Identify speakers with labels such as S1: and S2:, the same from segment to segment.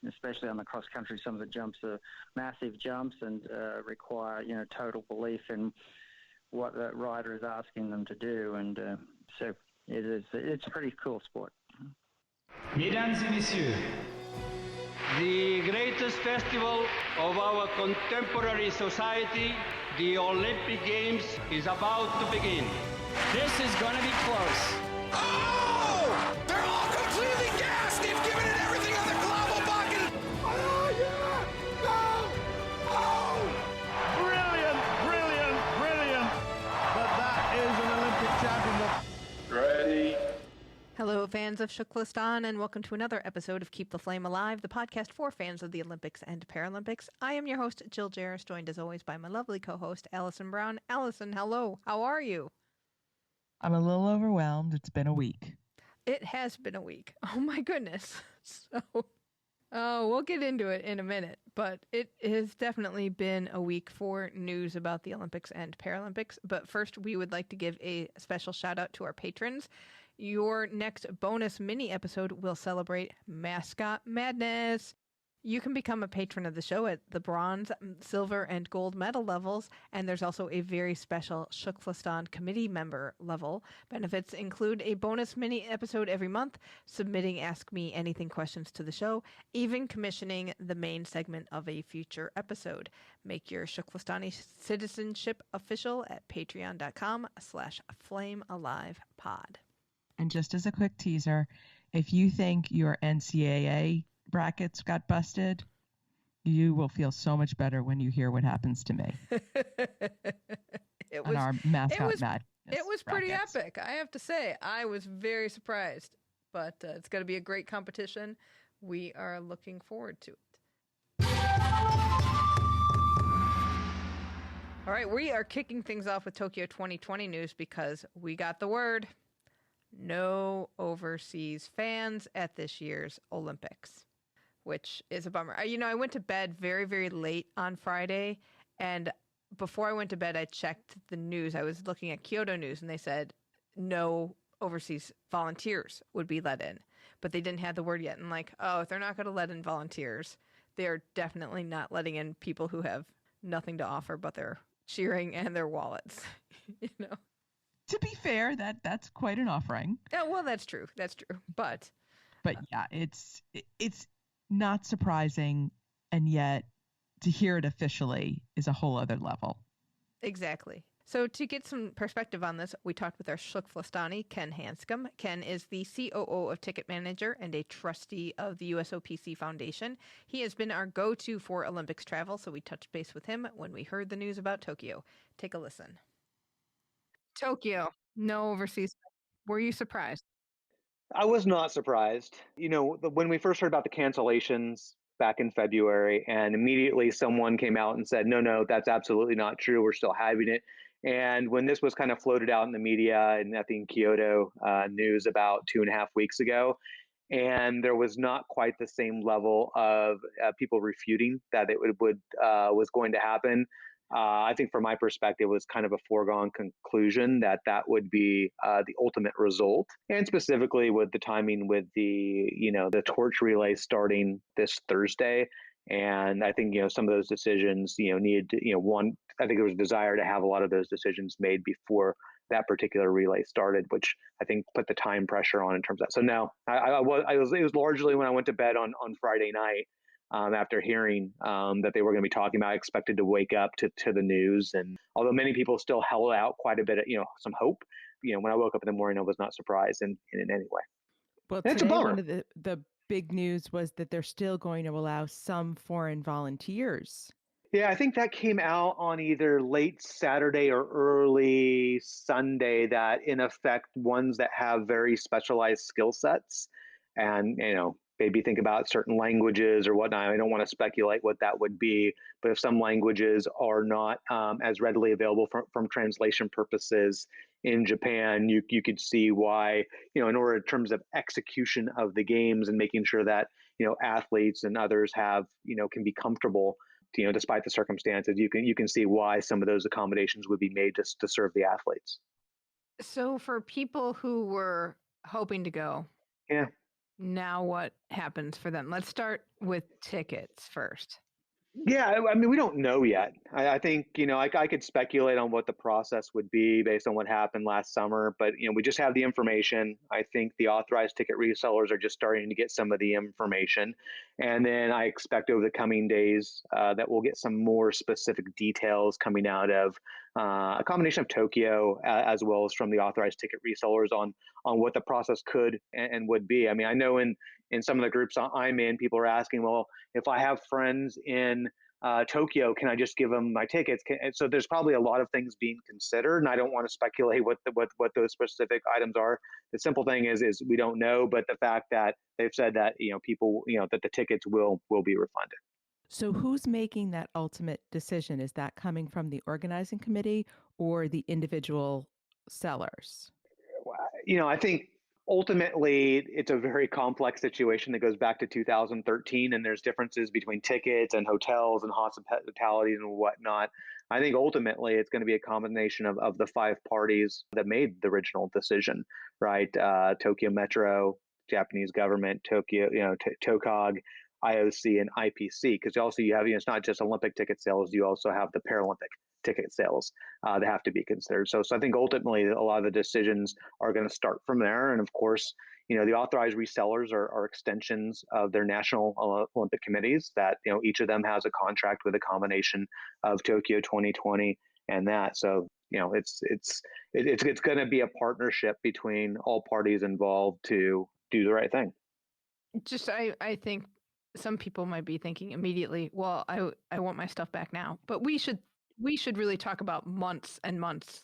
S1: especially on the cross country, some of the jumps are massive jumps and require, total belief in what the rider is asking them to do. And so it's a pretty cool sport.
S2: Mesdames et messieurs, the greatest festival of our contemporary society, the Olympic Games, is about to begin.
S3: This is going to be close.
S4: Oh! They're all completely gassed! They've given it everything on the global bucket! Oh, yeah! Go! Oh!
S5: Brilliant, brilliant, brilliant! But that is an Olympic championship.
S6: Ready.
S7: Hello, fans of TKFLASTAN, and welcome to another episode of Keep the Flame Alive, the podcast for fans of the Olympics and Paralympics. I am your host, Jill Jaracz, joined as always by my lovely co-host, Alison Brown. Alison, hello. How are you?
S8: I'm a little overwhelmed. It's been a week.
S7: It has been a week. Oh, my goodness. We'll get into it in a minute, but it has definitely been a week for news about the Olympics and Paralympics. But first, we would like to give a special shout out to our patrons. Your next bonus mini episode will celebrate Mascot Madness. You can become a patron of the show at the bronze, silver, and gold medal levels, and there's also a very special TKFLASTAN committee member level. Benefits include a bonus mini episode every month, submitting Ask Me Anything questions to the show, even commissioning the main segment of a future episode. Make your TKFLASTANI citizenship official at patreon.com/flamealivepod.
S8: And just as a quick teaser, if you think your NCAA brackets got busted, you will feel so much better when you hear what happens to me.
S7: It was
S8: our mascot madness.
S7: It was pretty
S8: brackets.
S7: epic, I have to say. I was very surprised, but it's going to be a great competition. We are looking forward to it. All right, we are kicking things off with Tokyo 2020 news because we got the word. No overseas fans at this year's Olympics, which is a bummer. I went to bed very, very late on Friday, and before I went to bed, I checked the news. I was looking at Kyoto News, and they said no overseas volunteers would be let in, but they didn't have the word yet. And if they're not going to let in volunteers, they're definitely not letting in people who have nothing to offer but their cheering and their wallets,
S8: To be fair, that's quite an offering.
S7: Yeah, well, that's true. That's true. But
S8: yeah, it's not surprising, and yet to hear it officially is a whole other level.
S7: Exactly. So to get some perspective on this, we talked with our TKFLASTANI Ken Hanscom. Ken is the COO of Ticket Manager and a trustee of the USOPC Foundation. He has been our go-to for Olympics travel, so we touched base with him when we heard the news about Tokyo. Take a listen. Tokyo, no overseas. Were you surprised?
S9: I was not surprised. When we first heard about the cancellations back in February, and immediately someone came out and said, no, that's absolutely not true. We're still having it. And when this was kind of floated out in the media and at the Kyoto news about 2.5 weeks ago, and there was not quite the same level of people refuting that it was going to happen. I think from my perspective, it was kind of a foregone conclusion that would be the ultimate result. And specifically with the timing with the torch relay starting this Thursday. And I think, some of those decisions, needed to, I think there was a desire to have a lot of those decisions made before that particular relay started, which I think put the time pressure on in terms of that. So no, it was largely when I went to bed on Friday night. After hearing that they were going to be talking about, I expected to wake up to the news. And although many people still held out quite a bit of, some hope, when I woke up in the morning, I was not surprised in any way.
S8: Well,
S9: and
S8: today,
S9: it's a bummer.
S8: one of the big news was that they're still going to allow some foreign volunteers.
S9: Yeah, I think that came out on either late Saturday or early Sunday, that in effect, ones that have very specialized skill sets and, maybe think about certain languages or whatnot. I don't want to speculate what that would be, but if some languages are not as readily available from translation purposes in Japan, you could see why, in order in terms of execution of the games and making sure that, athletes and others have, can be comfortable, despite the circumstances, you can see why some of those accommodations would be made just to serve the athletes.
S7: So for people who were hoping to go,
S9: yeah,
S7: now what happens for them? Let's start with tickets first.
S9: Yeah, I mean, we don't know yet. I think, I could speculate on what the process would be based on what happened last summer, but, we just have the information. I think the authorized ticket resellers are just starting to get some of the information. And then I expect over the coming days that we'll get some more specific details coming out of a combination of Tokyo as well as from the authorized ticket resellers on what the process could and would be. I mean, I know in some of the groups I'm in, people are asking, well, if I have friends in Tokyo, can I just give them my tickets? So there's probably a lot of things being considered, and I don't want to speculate what those specific items are. The simple thing is we don't know, but the fact that they've said that people that the tickets will be refunded.
S8: So who's making that ultimate decision? Is that coming from the organizing committee or the individual sellers?
S9: I think ultimately it's a very complex situation that goes back to 2013, and there's differences between tickets and hotels and hospitalities and whatnot. I think ultimately it's going to be a combination of the five parties that made the original decision, right? Tokyo Metro, Japanese government, Tokyo, TOCOG, IOC, and IPC, because you have, it's not just Olympic ticket sales, you also have the Paralympic ticket sales that have to be considered. So I think ultimately a lot of the decisions are going to start from there. And of course, the authorized resellers are extensions of their national Olympic committees that, each of them has a contract with a combination of Tokyo 2020 and that. So, it's going to be a partnership between all parties involved to do the right thing.
S7: Just, I think some people might be thinking immediately, well, I want my stuff back now, but we should really talk about months and months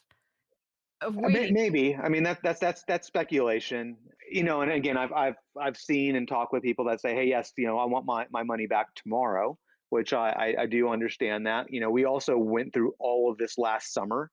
S7: of waiting.
S9: Maybe. I mean, that's speculation, and again, I've seen and talked with people that say, hey, yes, I want my money back tomorrow, which I do understand that. We also went through all of this last summer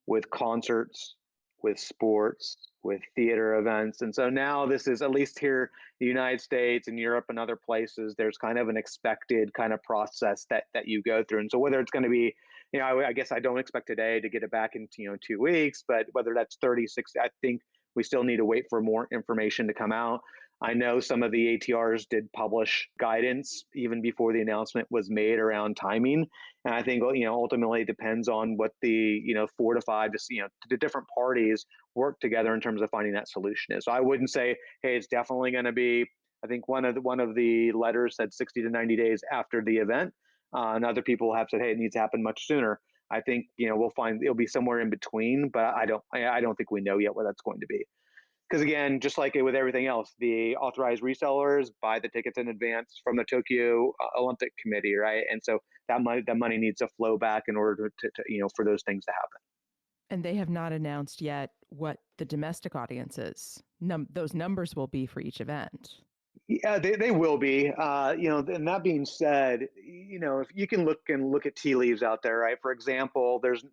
S9: with concerts, with sports, with theater events. And so now this is, at least here in the United States and Europe and other places, there's kind of an expected kind of process that you go through. And so whether it's going to be, I guess I don't expect today to get it back in 2 weeks, but whether that's 36, I think we still need to wait for more information to come out. I know some of the ATRs did publish guidance even before the announcement was made around timing. And I think, ultimately it depends on what the, 4 to 5, the different parties work together in terms of finding that solution is. So I wouldn't say, hey, it's definitely going to be, I think one of the letters said 60 to 90 days after the event. And other people have said, hey, it needs to happen much sooner. I think, we'll find it'll be somewhere in between, but I don't think we know yet what that's going to be. Because again, just like with everything else, the authorized resellers buy the tickets in advance from the Tokyo Olympic Committee, right? And so that money needs to flow back in order to for those things to happen.
S8: And they have not announced yet what the domestic audiences, those numbers will be for each event.
S9: Yeah, they will be. And that being said, if you can look at tea leaves out there, right? For example, there's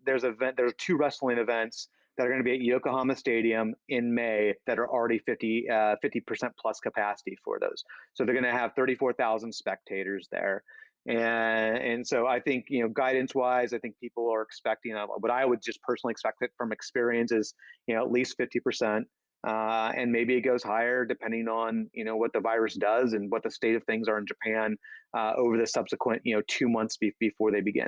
S9: 2 wrestling events that are going to be at Yokohama Stadium in May that are already 50% plus capacity for those. So they're going to have 34,000 spectators there. And so I think, guidance wise, I think people are expecting what I would just personally expect it from experience is, at least 50%. And maybe it goes higher depending on, what the virus does and what the state of things are in Japan over the subsequent, 2 months before they begin.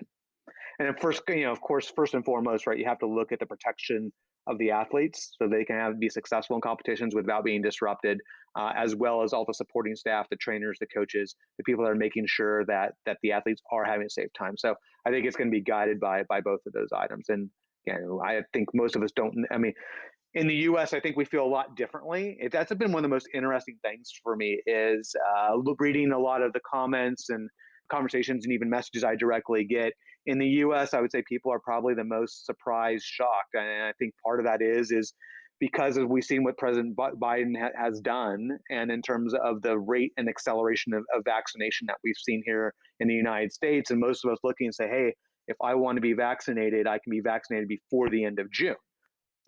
S9: And of course, first and foremost, right, you have to look at the protection of the athletes so they can be successful in competitions without being disrupted, as well as all the supporting staff, the trainers, the coaches, the people that are making sure that the athletes are having a safe time. So I think it's going to be guided by both of those items. And I think most of us don't. I mean, in the U.S., I think we feel a lot differently. That's been one of the most interesting things for me is reading a lot of the comments and conversations and even messages I directly get. In the U.S., I would say people are probably the most surprised, shocked. And I think part of that is because we've seen what President Biden has done, and in terms of the rate and acceleration of vaccination that we've seen here in the United States. And most of us looking and say, hey, if I want to be vaccinated, I can be vaccinated before the end of June.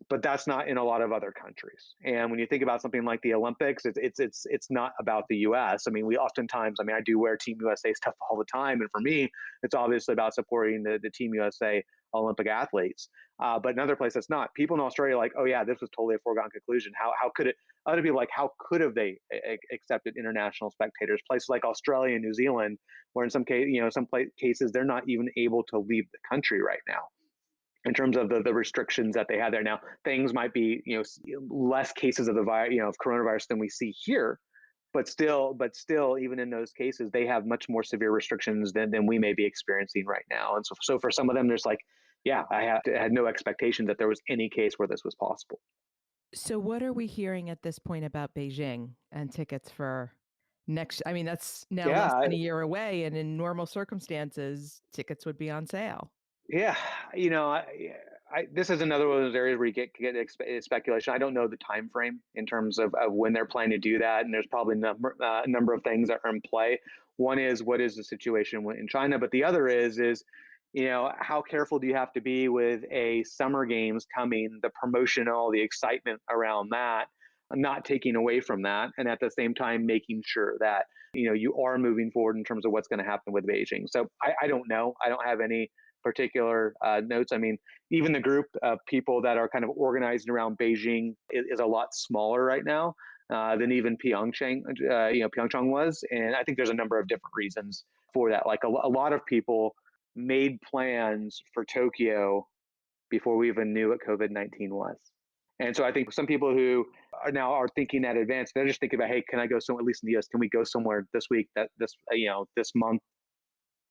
S9: But that's not in a lot of other countries. And when you think about something like the Olympics, it's not about the U.S. I mean, I do wear Team USA stuff all the time. And for me, it's obviously about supporting the Team USA Olympic athletes. But another place that's not. People in Australia are like, oh yeah, this was totally a foregone conclusion. How could it? Other people like, how could have they accepted international spectators? Places like Australia and New Zealand, where in some case, cases they're not even able to leave the country right now. In terms of the restrictions that they have there now, things might be less cases of the of coronavirus than we see here, but still, even in those cases, they have much more severe restrictions than we may be experiencing right now. And so for some of them, there's like, yeah, I had no expectation that there was any case where this was possible.
S8: So what are we hearing at this point about Beijing and tickets for next? I mean, that's now less than a year away, and in normal circumstances, tickets would be on sale.
S9: Yeah, this is another one of those areas where you get speculation. I don't know the time frame in terms of when they're planning to do that, and there's probably a number of things that are in play. One is, what is the situation in China, but the other is how careful do you have to be with a summer games coming, the promotional, the excitement around that, not taking away from that, and at the same time making sure that you are moving forward in terms of what's going to happen with Beijing. So I don't know. I don't have any particular notes. I mean, even the group of people that are kind of organized around Beijing is a lot smaller right now than even Pyeongchang was, and I think there's a number of different reasons for that. Like a lot of people made plans for Tokyo before we even knew what COVID-19 was. And so I think some people who are thinking that advance, they're just thinking about, hey, can I go somewhere, at least in the US, can we go somewhere this week, this month,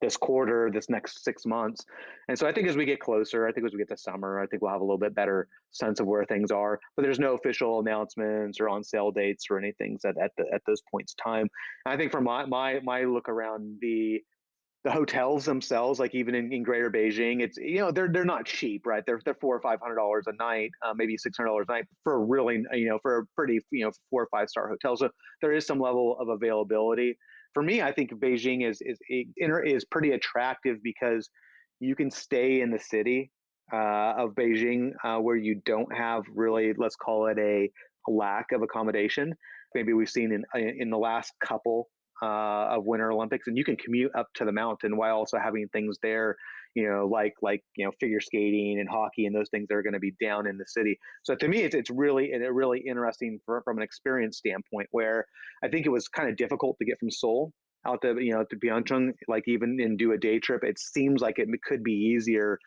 S9: this quarter, this next 6 months? And so I think as we get closer, I think as we get to summer, I think we'll have a little bit better sense of where things are. But there's no official announcements or on sale dates or anything at those points in time. And I think from my look around the hotels themselves, like even in Greater Beijing, it's they're not cheap, right? They're $400 or $500 a night, maybe $600 a night for a really for a pretty 4 or 5 star hotel. So there is some level of availability. For me, I think Beijing is pretty attractive because you can stay in the city of Beijing where you don't have really, let's call it a lack of accommodation. Maybe we've seen in the last couple of Winter Olympics, and you can commute up to the mountain while also having things there, like figure skating and hockey and those things that are going to be down in the city. So to me, it's really interesting from an experience standpoint, where I think it was kind of difficult to get from Seoul out to to Pyeongchang, like even and do a day trip. It seems like it could be easier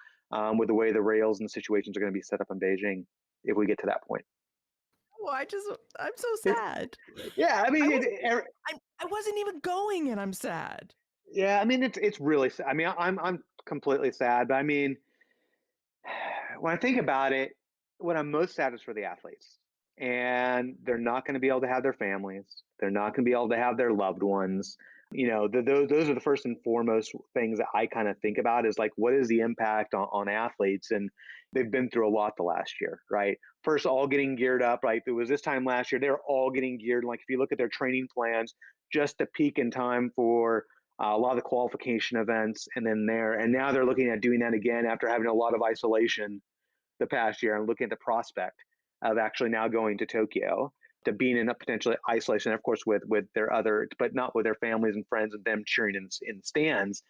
S9: with the way the rails and situations are going to be set up in Beijing if we get to that point.
S8: Well, I'm so sad.
S9: Yeah, I mean,
S8: I wasn't even going, and I'm sad.
S9: Yeah, I mean, it's really sad. I mean, I'm completely sad, but I mean, when I think about it, what I'm most sad is for the athletes, and they're not going to be able to have their families. They're not going to be able to have their loved ones. Those are the first and foremost things that I kind of think about, is like, what is the impact on athletes? And they've been through a lot the last year, right? First, all getting geared up, right? It was this time last year, they were all getting geared. Like, if you look at their training plans, just to peak in time for a lot of the qualification events, and now they're looking at doing that again after having a lot of isolation the past year, and looking at the prospect of actually now going to Tokyo, to being in a potentially isolation, of course, with their other, but not with their families and friends and them cheering in stands.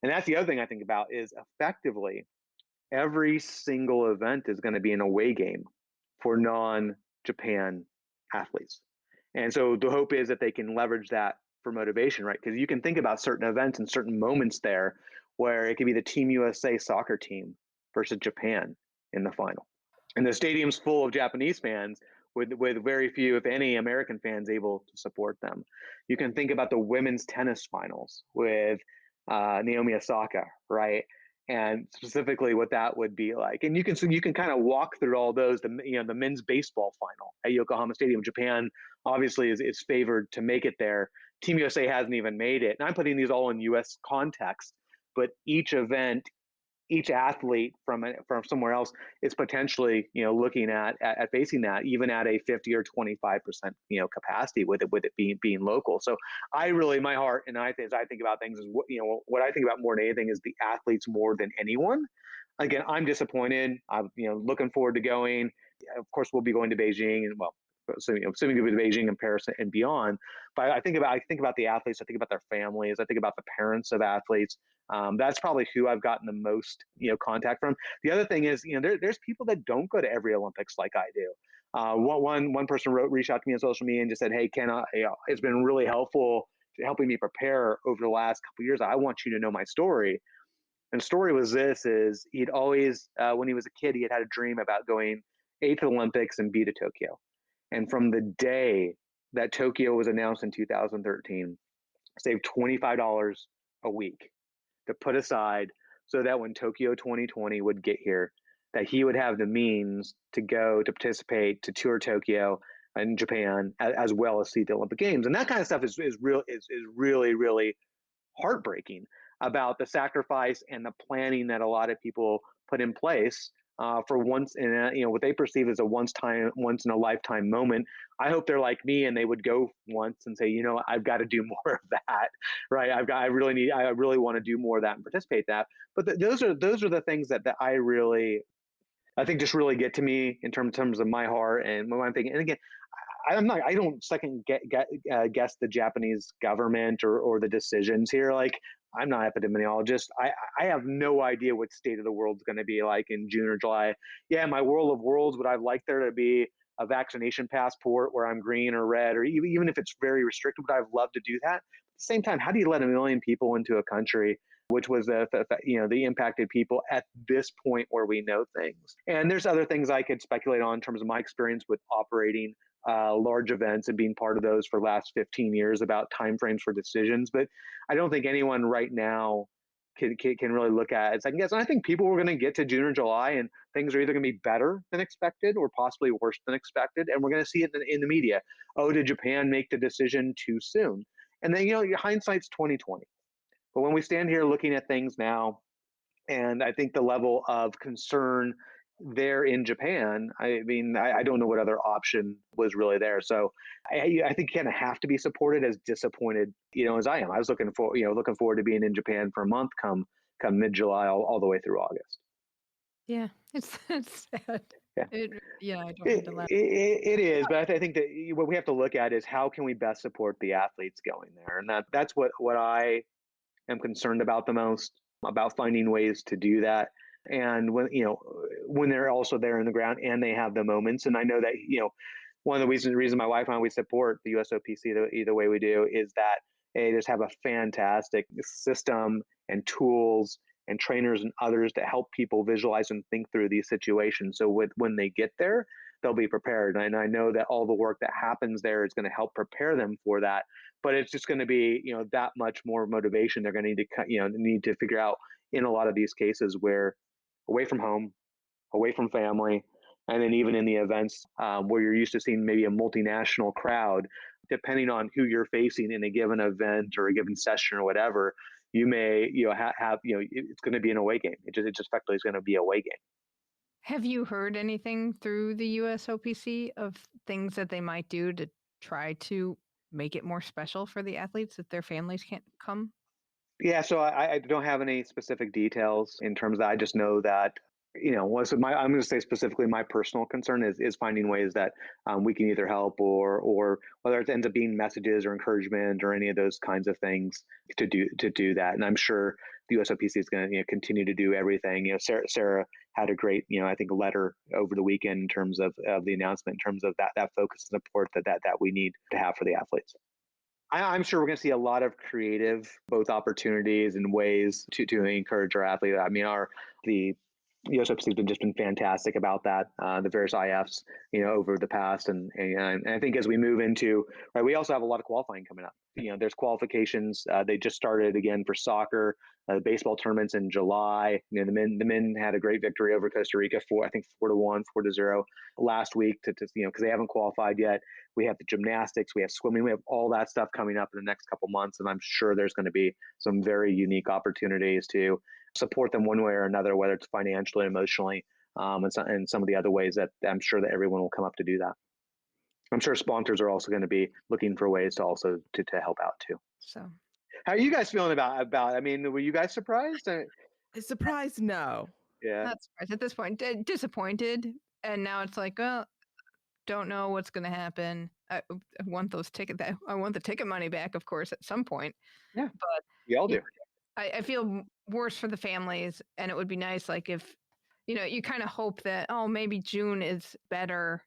S9: And that's the other thing I think about, is effectively every single event is going to be an away game for non-Japan athletes. And so the hope is that they can leverage that for motivation, right? Because you can think about certain events and certain moments there where it could be the Team USA soccer team versus Japan in the final, and the stadium's full of Japanese fans with very few, if any, American fans able to support them. You can think about the women's tennis finals with Naomi Osaka, right? And specifically what that would be like. And you can kind of walk through all those. The men's baseball final at Yokohama Stadium, Japan obviously is favored to make it there. Team USA hasn't even made it. And I'm putting these all in U.S. context, but each event, each athlete from somewhere else is potentially looking at facing that, even at a 50 or 25% capacity with it being local. So my heart, and as I think about things, is what I think about more than anything is the athletes more than anyone. Again, I'm disappointed. I'm looking forward to going. Of course, we'll be going to Beijing, and assuming to be to Beijing and Paris and beyond. But I think about the athletes. I think about their families. I think about the parents of athletes. That's probably who I've gotten the most, contact from. The other thing is, there's people that don't go to every Olympics like I do. One person reached out to me on social media and just said, "Hey, Ken, it's been really helpful helping me prepare over the last couple of years. I want you to know my story." And the story was this: is he'd always, when he was a kid, he had a dream about going A, to the Olympics, and B, to Tokyo. And from the day that Tokyo was announced in 2013, saved $25 a week to put aside so that when Tokyo 2020 would get here, that he would have the means to go to participate, to tour Tokyo and Japan, as well as see the Olympic Games. And that kind of stuff is really, really heartbreaking about the sacrifice and the planning that a lot of people put in place for once in a, what they perceive as a once in a lifetime moment. I hope they're like me and they would go once and say, I've got to do more of that, right? I really want to do more of that and participate in that. But those are the things that I think just really get to me in terms of my heart and what I'm thinking. And again, I don't second guess the Japanese government or the decisions here. Like, I'm not an epidemiologist. I have no idea what state of the world's going to be like in June or July. Yeah, in my world of worlds, would I like there to be a vaccination passport where I'm green or red, or even if it's very restricted, would I have loved to do that? At the same time, how do you let 1 million people into a country, which was the impacted people at this point where we know things? And there's other things I could speculate on in terms of my experience with operating large events and being part of those for the last 15 years about timeframes for decisions. But I don't think anyone right now can really look at it second guess. And I think people were going to get to June or July and things are either going to be better than expected or possibly worse than expected. And we're going to see it in the media. Oh, did Japan make the decision too soon? And then, hindsight's 2020. But when we stand here looking at things now, and I think the level of concern there in Japan, I mean, I don't know what other option was really there. So I think you kind of have to be supported, as disappointed, as I am. I was looking forward to being in Japan for a month come mid-July all the way through August.
S7: Yeah, it's sad.
S9: Yeah,
S7: I don't need to laugh.
S9: It is, but I think that what we have to look at is how can we best support the athletes going there, and that's what I am concerned about the most, about finding ways to do that. And when they're also there in the ground and they have the moments. And I know that, one of the reasons my wife and I, we support the USOPC either way we do, is that they just have a fantastic system and tools and trainers and others to help people visualize and think through these situations. So when they get there, they'll be prepared. And I know that all the work that happens there is going to help prepare them for that. But it's just going to be, that much more motivation they're going to need to figure out in a lot of these cases where away from home, away from family, and then even in the events where you're used to seeing maybe a multinational crowd, depending on who you're facing in a given event or a given session or whatever, you may have it's going to be an away game. It just effectively is going to be a away game.
S7: Have you heard anything through the USOPC of things that they might do to try to make it more special for the athletes if their families can't come?
S9: Yeah, so I don't have any specific details in terms of that. I just know that, I'm going to say specifically my personal concern is finding ways that we can either help or whether it ends up being messages or encouragement or any of those kinds of things to do that. And I'm sure the USOPC is going to continue to do everything. Sarah had a great, I think, letter over the weekend in terms of the announcement, in terms of that focus and support that we need to have for the athletes. I'm sure we're going to see a lot of creative, both opportunities and ways to encourage our athletes. I mean, the USOPC has been fantastic about that. The various IFs, over the past, and I think as we move into, right, we also have a lot of qualifying coming up. There's qualifications. They just started again for soccer. The baseball tournaments in July. The men had a great victory over Costa Rica 4-1, 4-0 last week to because they haven't qualified yet. We have the gymnastics, we have swimming, we have all that stuff coming up in the next couple months, and I'm sure there's going to be some very unique opportunities to support them one way or another, whether it's financially, emotionally, and some of the other ways that I'm sure that everyone will come up to do that. I'm sure sponsors are also going to be looking for ways to also to help out too.
S7: So,
S9: how are you guys feeling about? I mean, were you guys surprised?
S8: Surprised? No.
S9: Yeah.
S7: Not surprised at this point. Disappointed, and now it's like, well, don't know what's going to happen. I want those tickets. I want the ticket money back, of course, at some point.
S9: Yeah,
S7: but
S9: we all do.
S7: I feel worse for the families, and it would be nice, like, if, you kind of hope that, maybe June is better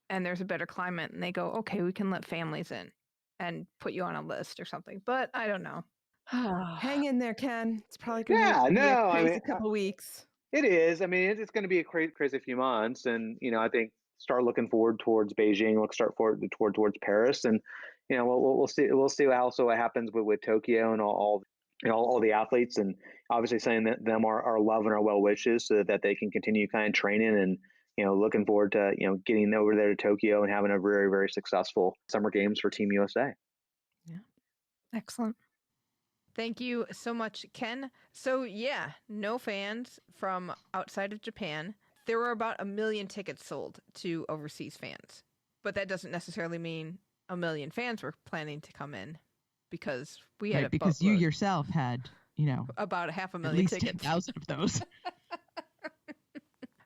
S7: and there's a better climate, and they go, okay, we can let families in and put you on a list or something. But I don't know.
S8: Hang in there, Ken. It's probably going to be a crazy couple weeks.
S9: It is. I mean, it's going to be a crazy few months. And, I think start looking forward towards Beijing, start forward towards Paris. And, we'll see. We'll see also what happens with Tokyo and all the athletes, and obviously sending them our love and our well wishes so that they can continue kind of training, and looking forward to getting over there to Tokyo and having a very, very successful Summer Games for Team USA.
S7: Yeah, excellent. Thank you so much, Ken. So yeah, no fans from outside of Japan. There were about 1 million tickets sold to overseas fans, but that doesn't necessarily mean 1 million fans were planning to come in, because we had
S6: because you yourself had,
S7: about 500,000
S6: at least
S7: tickets.
S6: 10,000 of those.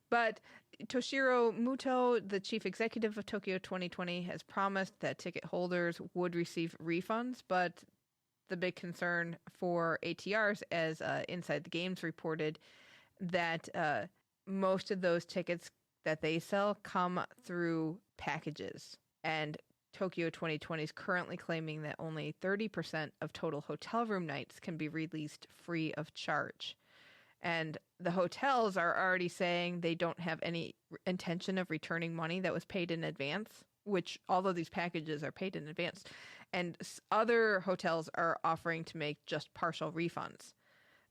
S7: But Toshiro Muto, the chief executive of Tokyo 2020, has promised that ticket holders would receive refunds, but the big concern for ATRs, as Inside the Games reported, that most of those tickets that they sell come through packages, and Tokyo 2020 is currently claiming that only 30% of total hotel room nights can be released free of charge. And the hotels are already saying they don't have any intention of returning money that was paid in advance, which all of these packages are paid in advance. And other hotels are offering to make just partial refunds.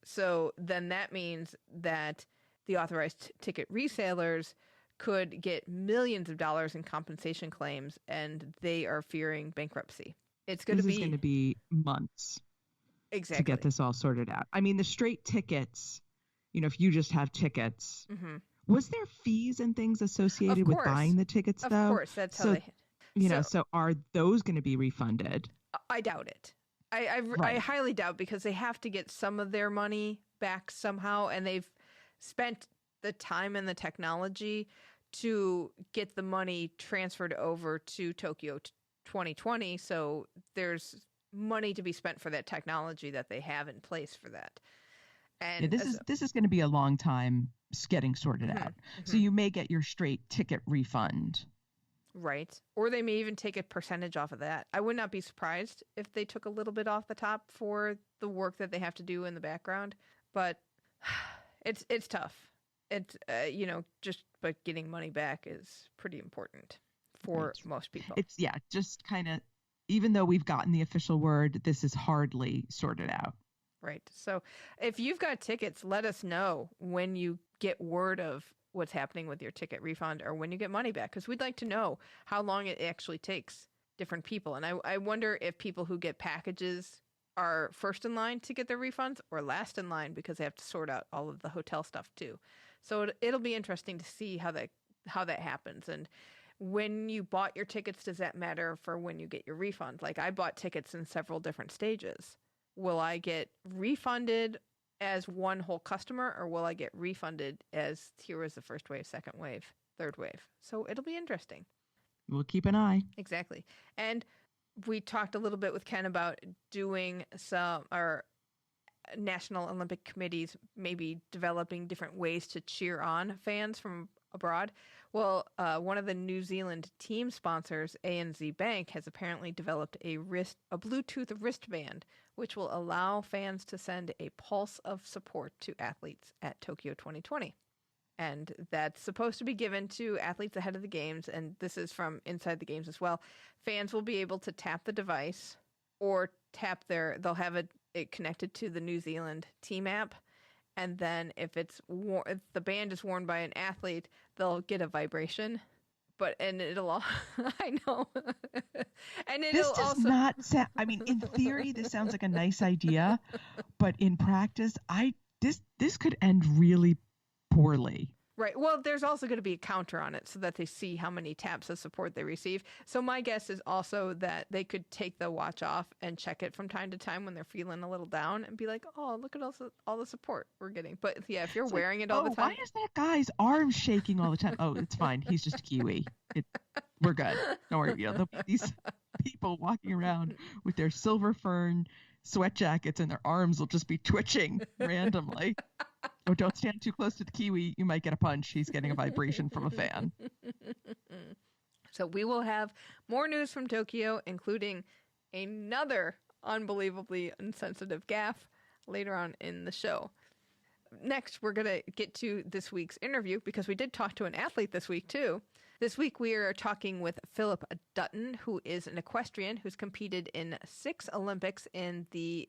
S7: So then that means that the authorized ticket resellers could get millions of dollars in compensation claims, and they are fearing bankruptcy. This is
S6: going to be months to get this all sorted out. I mean, the straight tickets, if you just have tickets, was there fees and things associated with buying the tickets, though? Of
S7: course, that's how they...
S6: So are those going to be refunded?
S7: I doubt it. I highly doubt, because they have to get some of their money back somehow, and they've spent the time and the technology to get the money transferred over to Tokyo 2020. So there's money to be spent for that technology that they have in place for that. And
S6: this is going to be a long time getting sorted out. So you may get your straight ticket refund.
S7: Right. Or they may even take a percentage off of that. I would not be surprised if they took a little bit off the top for the work that they have to do in the background. But it's tough. It's, but getting money back is pretty important for most people.
S6: It's, just kind of, even though we've gotten the official word, this is hardly sorted out.
S7: Right. So if you've got tickets, let us know when you get word of what's happening with your ticket refund, or when you get money back, because we'd like to know how long it actually takes different people. And I wonder if people who get packages are first in line to get their refunds or last in line, because they have to sort out all of the hotel stuff too. So it'll be interesting to see how that happens. And when you bought your tickets, does that matter for when you get your refund? Like, I bought tickets in several different stages. Will I get refunded as one whole customer, or will I get refunded as here was the first wave, second wave, third wave? So it'll be interesting.
S6: We'll keep an eye.
S7: Exactly. And we talked a little bit with Ken about doing our National Olympic Committees maybe developing different ways to cheer on fans from abroad. Well, one of the New Zealand team sponsors, ANZ Bank, has apparently developed a Bluetooth wristband, which will allow fans to send a pulse of support to athletes at Tokyo 2020. And that's supposed to be given to athletes ahead of the games. And this is from Inside the Games as well. Fans will be able to tap the device or they'll have it connected to the New Zealand team app. And then if if the band is worn by an athlete, they'll get a vibration. It'll all, I know. And it'll
S6: this does not sound, I mean, in theory, this sounds like a nice idea, but in practice, this could end really poorly.
S7: Right. Well, there's also going to be a counter on it so that they see how many taps of support they receive. So my guess is also that they could take the watch off and check it from time to time when they're feeling a little down and be like, oh, look at all the support we're getting. But yeah, if you're wearing it all the time.
S6: Why is that guy's arm shaking all the time? Oh, it's fine. He's just a Kiwi. We're good. Don't worry. These people walking around with their silver fern sweat jackets and their arms will just be twitching randomly. Oh, don't stand too close to the Kiwi. You might get a punch. He's getting a vibration from a fan.
S7: So we will have more news from Tokyo, including another unbelievably insensitive gaff later on in the show. Next, we're going to get to this week's interview because we did talk to an athlete this week, too. This week, we are talking with Phillip Dutton, who is an equestrian who's competed in 6 Olympics in the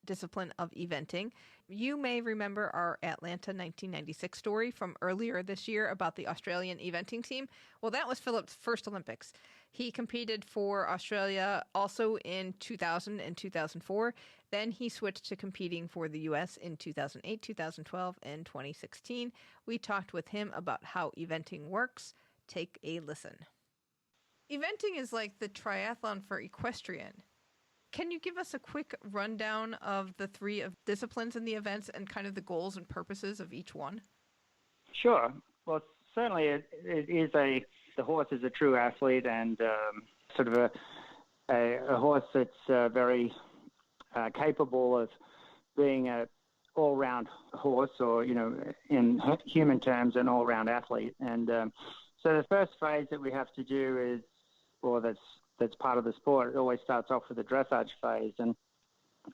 S7: discipline of eventing. You may remember our Atlanta 1996 story from earlier this year about the Australian eventing team. Well, that was Phillip's first Olympics. He competed for Australia also in 2000 and 2004. Then he switched to competing for the U.S. in 2008, 2012, and 2016. We talked with him about how eventing works. Take a listen. Eventing is like the triathlon for equestrian. Can you give us a quick rundown of the 3 disciplines in the events and kind of the goals and purposes of each one?
S1: Sure. Well, certainly it is the horse is a true athlete and sort of a horse that's very capable of being a all-round horse, or, in human terms, an all-round athlete. And so the first phase that we have to do is, or that's part of the sport, it always starts off with the dressage phase. And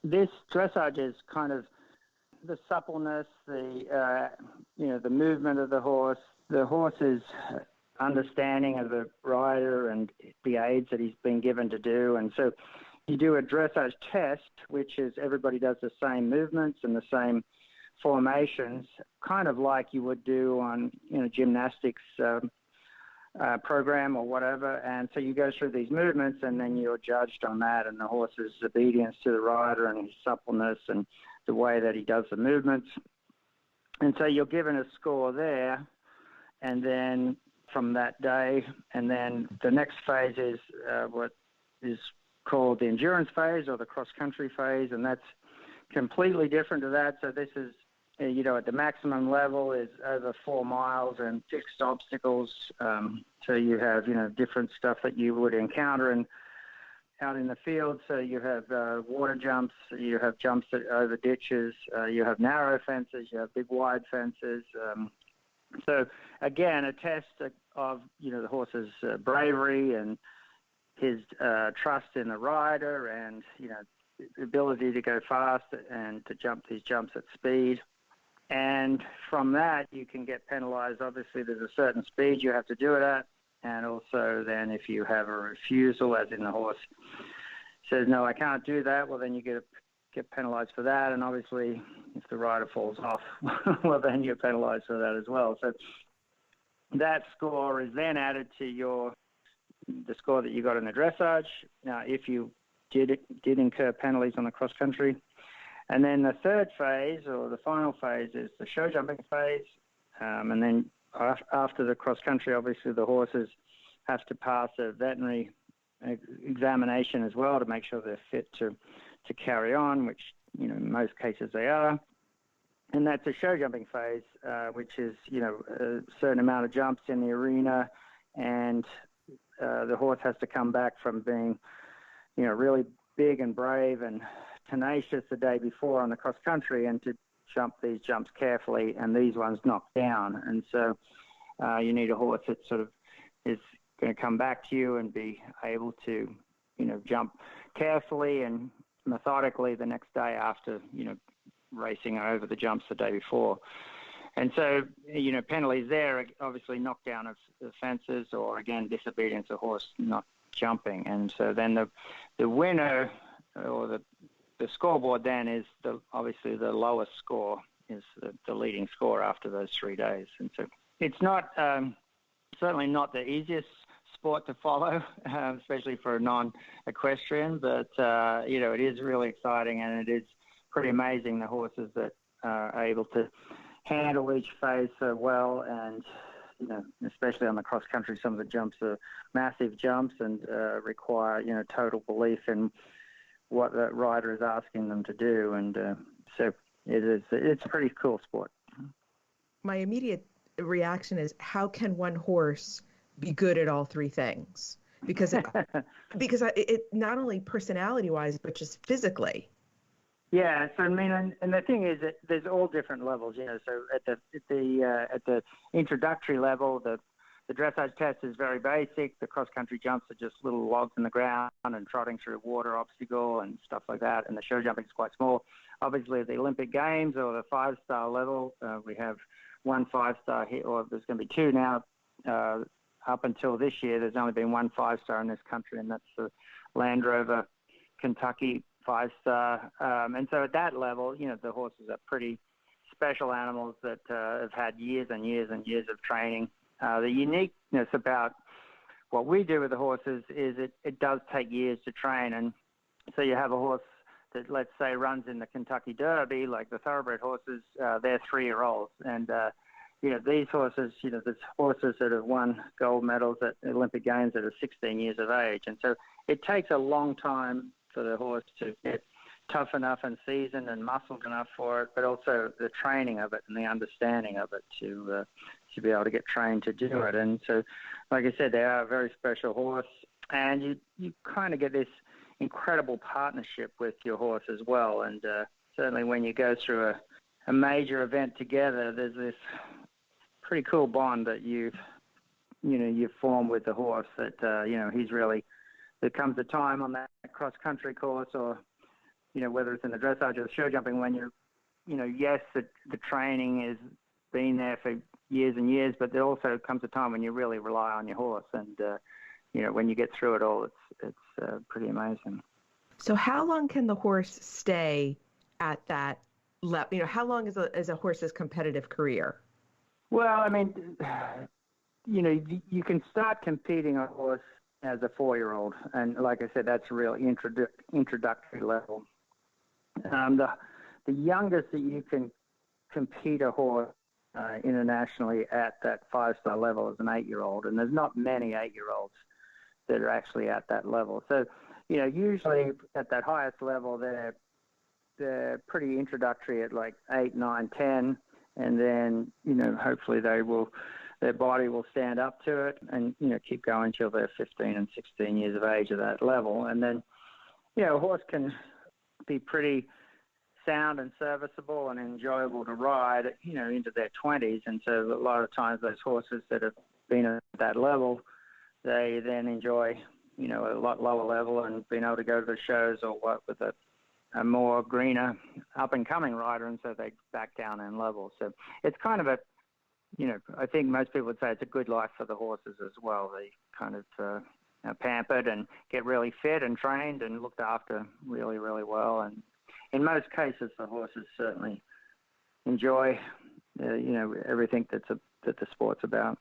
S1: this dressage is kind of the suppleness, the movement of the horse's understanding of the rider and the aids that he's been given to do. And so you do a dressage test, which is everybody does the same movements and the same formations, kind of like you would do on, gymnastics program or whatever. And so you go through these movements and then you're judged on that and the horse's obedience to the rider and his suppleness and the way that he does the movements. And so you're given a score there, and then from that day, and then the next phase is what is called the endurance phase or the cross-country phase, and that's completely different to that. So this is, at the maximum level is over 4 miles and fixed obstacles. So you have, different stuff that you would encounter out in the field. So you have water jumps, you have jumps over ditches, you have narrow fences, you have big wide fences. So again, a test of, the horse's bravery and his trust in the rider and, the ability to go fast and to jump these jumps at speed. And from that, you can get penalized. Obviously, there's a certain speed you have to do it at. And also then if you have a refusal, as in the horse says, no, I can't do that, well, then you get penalized for that. And obviously, if the rider falls off, well, then you're penalized for that as well. So that score is then added to the score that you got in the dressage. Now, if you did incur penalties on the cross-country. And then the third phase, or the final phase, is the show jumping phase. And then after the cross-country, obviously the horses have to pass a veterinary examination as well to make sure they're fit to carry on, which, in most cases they are. And that's a show jumping phase, which is, a certain amount of jumps in the arena, and the horse has to come back from being, really big and brave and tenacious the day before on the cross country, and to jump these jumps carefully, and these ones knocked down. And so you need a horse that sort of is going to come back to you and be able to, jump carefully and methodically the next day after, racing over the jumps the day before. And so, penalties there are obviously knockdown of fences, or again, disobedience of horse not jumping. And so then the winner, or the scoreboard then is obviously the lowest score is the leading score after those 3 days. And so it's not certainly not the easiest sport to follow, especially for a non-equestrian, but it is really exciting, and it is pretty amazing the horses that are able to handle each phase so well. And especially on the cross country, some of the jumps are massive jumps and require total belief in what the rider is asking them to do. And so it's a pretty cool sport.
S8: My immediate reaction is, how can one horse be good at all 3 things? Because it not only personality wise, but just physically,
S1: Yeah, so I mean, and the thing is that there's all different levels, So at the introductory level, the dressage test is very basic. The cross-country jumps are just little logs in the ground and trotting through water obstacle and stuff like that. And the show jumping is quite small. Obviously, at the Olympic Games or the 5-star level, we have 1 5-star hit, or there's going to be 2 now. Up until this year, there's only been 1 5-star in this country, and that's the Land Rover Kentucky 5-star. And so at that level, the horses are pretty special animals that have had years and years and years of training. The uniqueness about what we do with the horses is it does take years to train. And so you have a horse that, let's say, runs in the Kentucky Derby, like the thoroughbred horses, they're 3-year-olds. And, these horses, there's horses that have won gold medals at Olympic Games that are 16 years of age. And so it takes a long time for the horse to get tough enough and seasoned and muscled enough for it, but also the training of it and the understanding of it to be able to get trained to do it. And so, like I said, they are a very special horse, and you kind of get this incredible partnership with your horse as well. And certainly when you go through a major event together, there's this pretty cool bond that you've formed with the horse that, he's really, there comes a time on that cross-country course or, whether it's in the dressage or the show jumping, when yes, the training has been there for years and years, but there also comes a time when you really rely on your horse. And, when you get through it all, it's pretty amazing.
S6: So how long can the horse stay at that level? How long is a horse's competitive career?
S1: Well, I mean, you can start competing on a horse as a 4-year-old. And like I said, that's a real introductory level. The youngest that you can compete a horse internationally at that 5-star level is an 8-year-old. And there's not many 8-year-olds that are actually at that level. So, usually at that highest level, they're pretty introductory at like 8, 9, 10. And then, hopefully their body will stand up to it and, keep going till they're 15 and 16 years of age at that level. And then, a horse can be pretty sound and serviceable and enjoyable to ride, into their 20s. And so a lot of times those horses that have been at that level, they then enjoy, a lot lower level and being able to go to the shows or work with a more greener up-and-coming rider, and so they back down in level. So it's kind of I think most people would say it's a good life for the horses as well. They kind of pampered and get really fit and trained and looked after really, really well. And in most cases, the horses certainly enjoy, everything that the sport's about.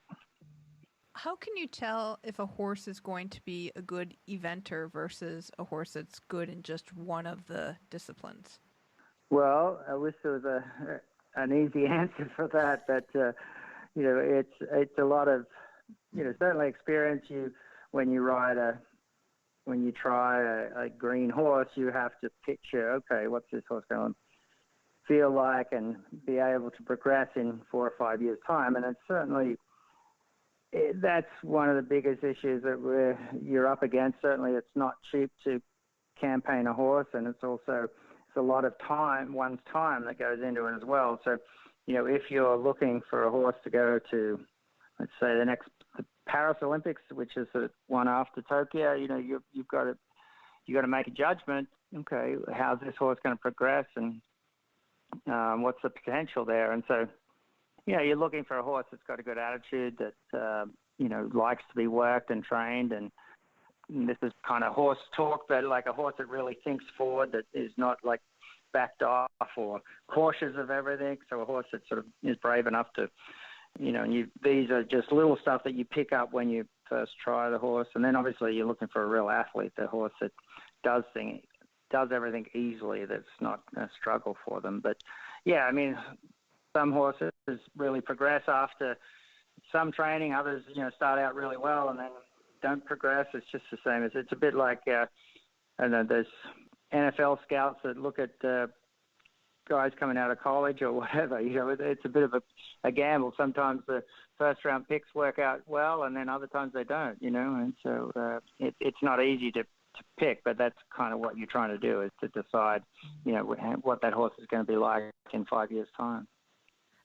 S7: How can you tell if a horse is going to be a good eventer versus a horse that's good in just one of the disciplines?
S1: Well, I wish there was an easy answer for that, but it's a lot of certainly experience. When you try a green horse, you have to picture, okay, what's this horse going to feel like and be able to progress in 4 or 5 years' time. And it's certainly that's one of the biggest issues that you're up against. Certainly, it's not cheap to campaign a horse, and it's a lot of one's time that goes into it as well. So, if you're looking for a horse to go to, let's say, the Paris Olympics, which is the one after Tokyo, you've got to make a judgment. Okay, how's this horse going to progress, and what's the potential there? And so, you're looking for a horse that's got a good attitude, that, likes to be worked and trained. And this is kind of horse talk, but like a horse that really thinks forward, that is not like backed off or cautious of everything. So a horse that sort of is brave enough to, these are just little stuff that you pick up when you first try the horse. And then obviously you're looking for a real athlete, the horse that does everything easily, that's not a struggle for them. But yeah, I mean, some horses really progress after some training. Others, start out really well and then don't progress. It's just the same. It's a bit like, I don't know, there's NFL scouts that look at guys coming out of college or whatever. It's a bit of a gamble. Sometimes the first-round picks work out well, and then other times they don't. And so it's not easy to pick, but that's kind of what you're trying to do, is to decide, what that horse is going to be like in 5 years' time.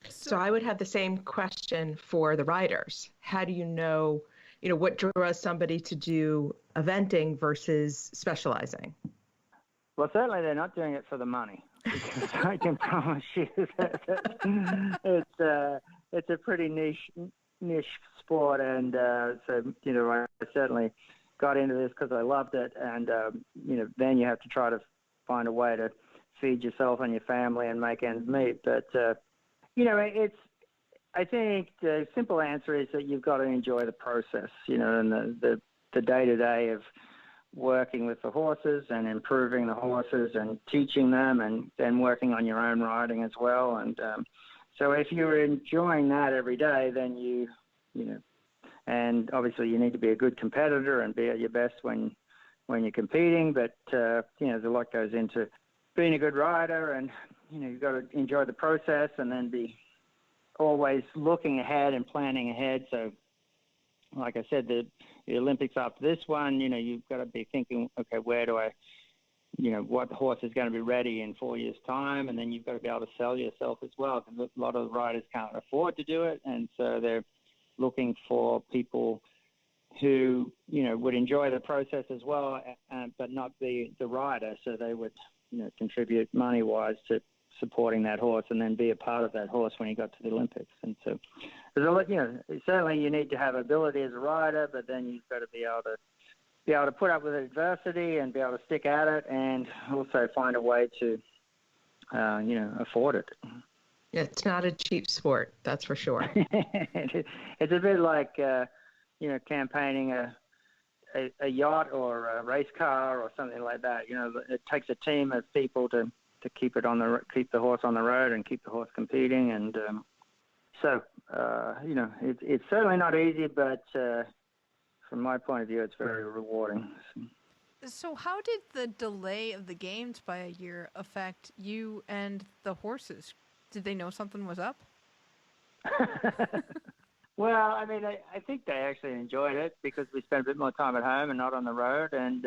S6: So I would have the same question for the riders. How do you know, what draws somebody to do eventing versus specializing?
S1: Well, certainly they're not doing it for the money, because I can promise you that it's a pretty niche sport, and so I certainly got into this because I loved it, and then you have to try to find a way to feed yourself and your family and make ends meet. But I think the simple answer is that you've got to enjoy the process, and the day-to-day of working with the horses and improving the horses and teaching them, and then working on your own riding as well. And so if you're enjoying that every day, then and obviously you need to be a good competitor and be at your best when you're competing. But there's a lot goes into being a good rider, and you've got to enjoy the process and then be always looking ahead and planning ahead. So like I said, the Olympics after this one, you've got to be thinking, okay, where do I, what horse is going to be ready in 4 years' time? And then you've got to be able to sell yourself as well, because a lot of the riders can't afford to do it. And so they're looking for people who, would enjoy the process as well, but not be the rider. So they would, contribute money-wise to supporting that horse, and then be a part of that horse when he got to the Olympics. And so there's a lot, certainly you need to have ability as a rider, but then you've got to be able to put up with adversity and be able to stick at it, and also find a way to, afford it.
S6: It's not a cheap sport, that's for sure.
S1: It's a bit like, campaigning a yacht or a race car or something like that. It takes a team of people to keep the horse on the road and keep the horse competing. And it's certainly not easy, but from my point of view, it's very rewarding.
S7: So how did the delay of the games by a year affect you and the horses? Did they know something was up?
S1: Well, I mean, I think they actually enjoyed it, because we spent a bit more time at home and not on the road. And,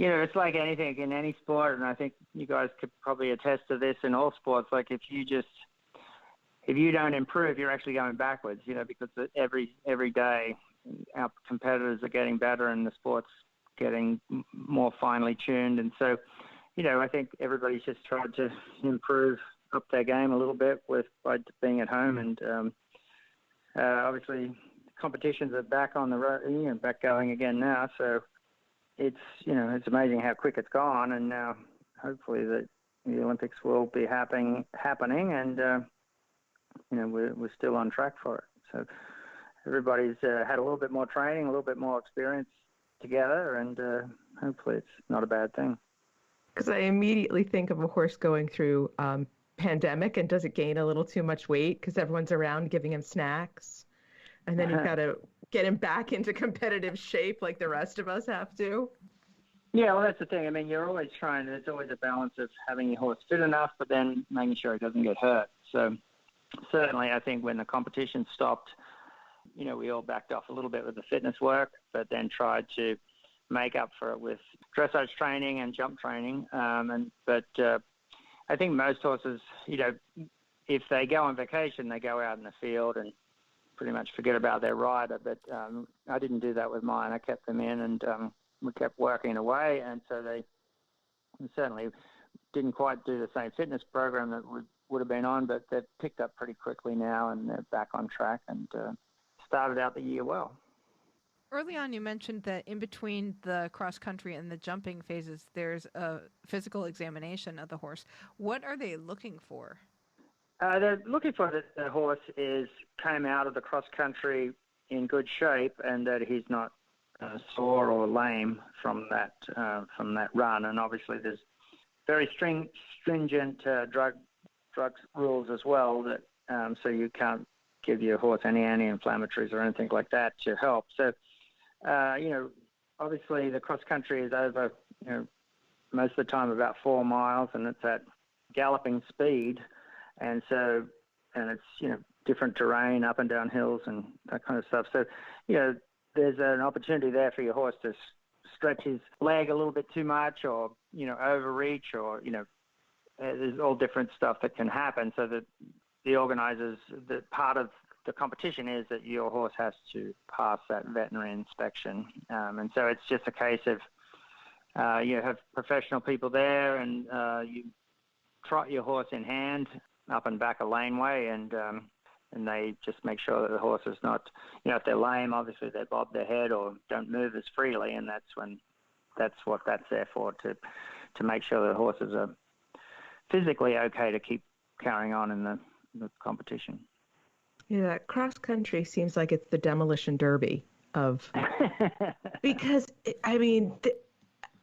S1: it's like anything in any sport, and I think you guys could probably attest to this in all sports. Like if you don't improve, you're actually going backwards, because every day our competitors are getting better and the sport's getting more finely tuned. And so, I think everybody's just tried to improve up their game a little bit by being at home. And obviously competitions are back on the road, back going again now. So it's amazing how quick it's gone, and now hopefully the Olympics will be happening, and we're still on track for it. So everybody's had a little bit more training, a little bit more experience together, and hopefully it's not a bad thing.
S6: Because I immediately think of a horse going through pandemic, and does it gain a little too much weight because everyone's around giving him snacks, and then you've got to get him back into competitive shape like the rest of us have to.
S1: Yeah, well, that's the thing. I mean, there's always a balance of having your horse fit enough, but then making sure he doesn't get hurt. So certainly I think when the competition stopped, we all backed off a little bit with the fitness work, but then tried to make up for it with dressage training and jump training. But I think most horses, if they go on vacation, they go out in the field and pretty much forget about their rider. But I didn't do that with mine. I kept them in, and we kept working away. And so they certainly didn't quite do the same fitness program that would have been on, but they've picked up pretty quickly now, and they're back on track and started out the year well.
S7: Early on, you mentioned that in between the cross-country and the jumping phases, there's a physical examination of the horse. What are they looking for?
S1: They're looking for that the horse came out of the cross-country in good shape, and that he's not sore or lame from that run. And obviously there's very stringent drug rules as well, that so you can't give your horse any anti-inflammatories or anything like that to help. So, obviously the cross-country is over, most of the time about 4 miles, and it's at galloping speed. And so, and it's, different terrain, up and down hills and that kind of stuff. So, there's an opportunity there for your horse to stretch his leg a little bit too much, or overreach, or there's all different stuff that can happen. So that the organizers, that part of the competition is that your horse has to pass that veterinary inspection, and so it's just a case of you have professional people there, and you trot your horse in hand up and back a laneway, and they just make sure that the horse is not, if they're lame, obviously they bob their head or don't move as freely, and that's what that's there for, to make sure the horses are physically okay to keep carrying on in the competition.
S6: Yeah, cross country seems like it's the demolition derby of, because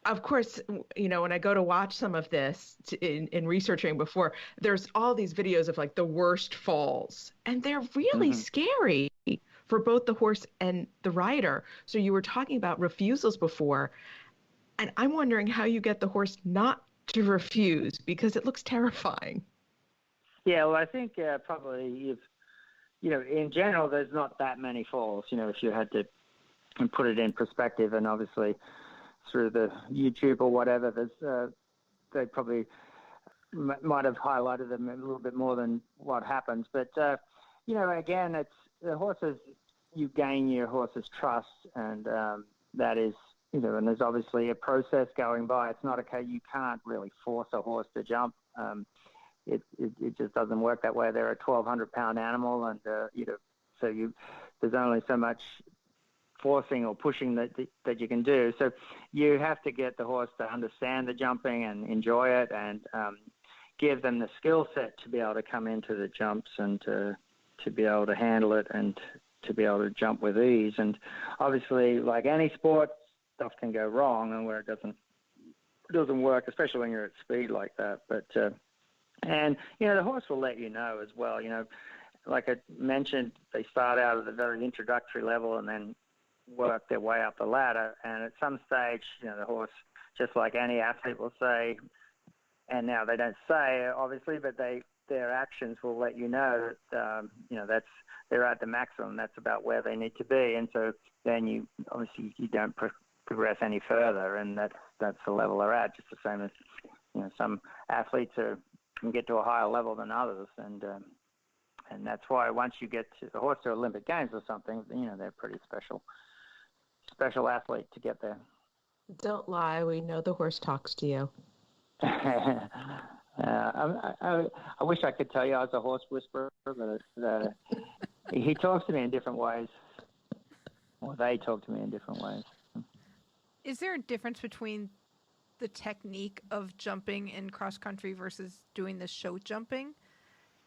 S6: of course, when I go to watch some of this in researching before, there's all these videos of like the worst falls, and they're really scary for both the horse and the rider. So you were talking about refusals before, and I'm wondering how you get the horse not to refuse, because it looks terrifying.
S1: Yeah, well, I think probably in general, there's not that many falls. If you had to put it in perspective, and obviously through the YouTube or whatever, there's they probably might have highlighted them a little bit more than what happens. But again, it's the horses. You gain your horse's trust, and that is, and there's obviously a process going by. It's not okay. You can't really force a horse to jump. It just doesn't work that way. They're a 1,200-pound animal, and so there's only so much forcing or pushing that you can do. So you have to get the horse to understand the jumping and enjoy it, and give them the skill set to be able to come into the jumps, and to be able to handle it, and to be able to jump with ease. And obviously, like any sport, stuff can go wrong, and where it doesn't work, especially when you're at speed like that. But and the horse will let you know as well. Like I mentioned, they start out at the very introductory level and then work their way up the ladder. And at some stage, the horse, just like any athlete, will say, and now they don't say obviously, but their actions will let you know that they're at the maximum. That's about where they need to be. And so then you don't progress any further, and that's the level they're at. Just the same as some athletes can get to a higher level than others, and that's why once you get the horse to Olympic Games or something, they're pretty special athlete to get there.
S6: Don't lie, we know the horse talks to you.
S1: I wish I could tell you I was a horse whisperer, but he talks to me in different ways, or they talk to me in different ways.
S7: Is there a difference between the technique of jumping in cross country versus doing the show jumping?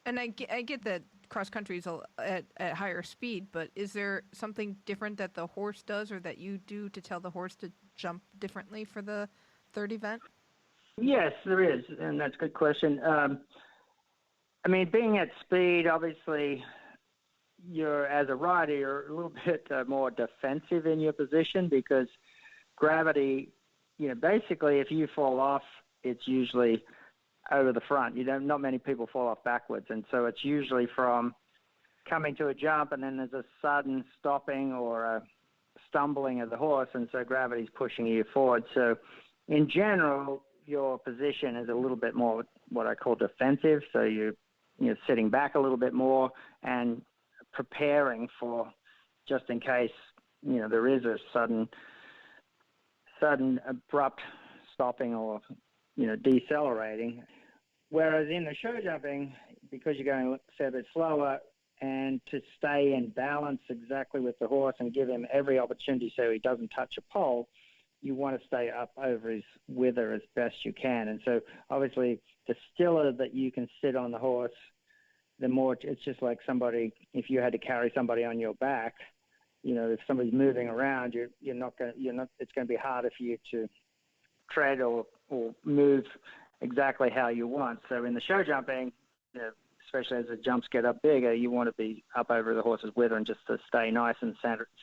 S7: And I get that cross country is at higher speed, but is there something different that the horse does or that you do to tell the horse to jump differently for the third event?
S1: Yes, there is, and that's a good question. Being at speed, obviously, as a rider, you're a little bit more defensive in your position, because gravity, basically if you fall off, it's usually over the front. Not many people fall off backwards, and so it's usually from coming to a jump, and then there's a sudden stopping or a stumbling of the horse, and so gravity's pushing you forward. So in general, your position is a little bit more what I call defensive. So you're sitting back a little bit more and preparing for, just in case there is a sudden abrupt stopping or decelerating. Whereas in the show jumping, because you're going a fair bit slower, and to stay in balance exactly with the horse and give him every opportunity so he doesn't touch a pole, you want to stay up over his wither as best you can. And so obviously the stiller that you can sit on the horse, the more it's just like somebody, if you had to carry somebody on your back, if somebody's moving around, it's going to be harder for you to tread or move exactly how you want. So in the show jumping, especially as the jumps get up bigger, you want to be up over the horse's wither and just to stay nice and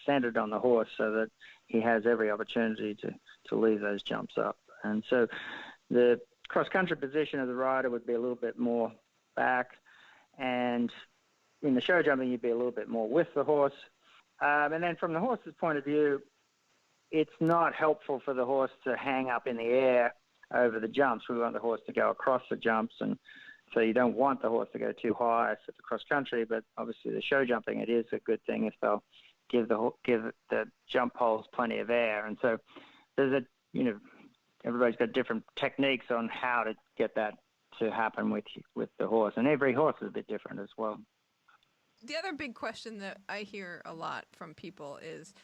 S1: centered on the horse, so that he has every opportunity to leave those jumps up. And so the cross-country position of the rider would be a little bit more back, and in the show jumping, you'd be a little bit more with the horse. And then from the horse's point of view, it's not helpful for the horse to hang up in the air over the jumps. We want the horse to go across the jumps, and so you don't want the horse to go too high for the cross country. But obviously, the show jumping, it is a good thing if they'll give the jump poles plenty of air. And so there's everybody's got different techniques on how to get that to happen with the horse, and every horse is a bit different as well.
S7: The other big question that I hear a lot from people is,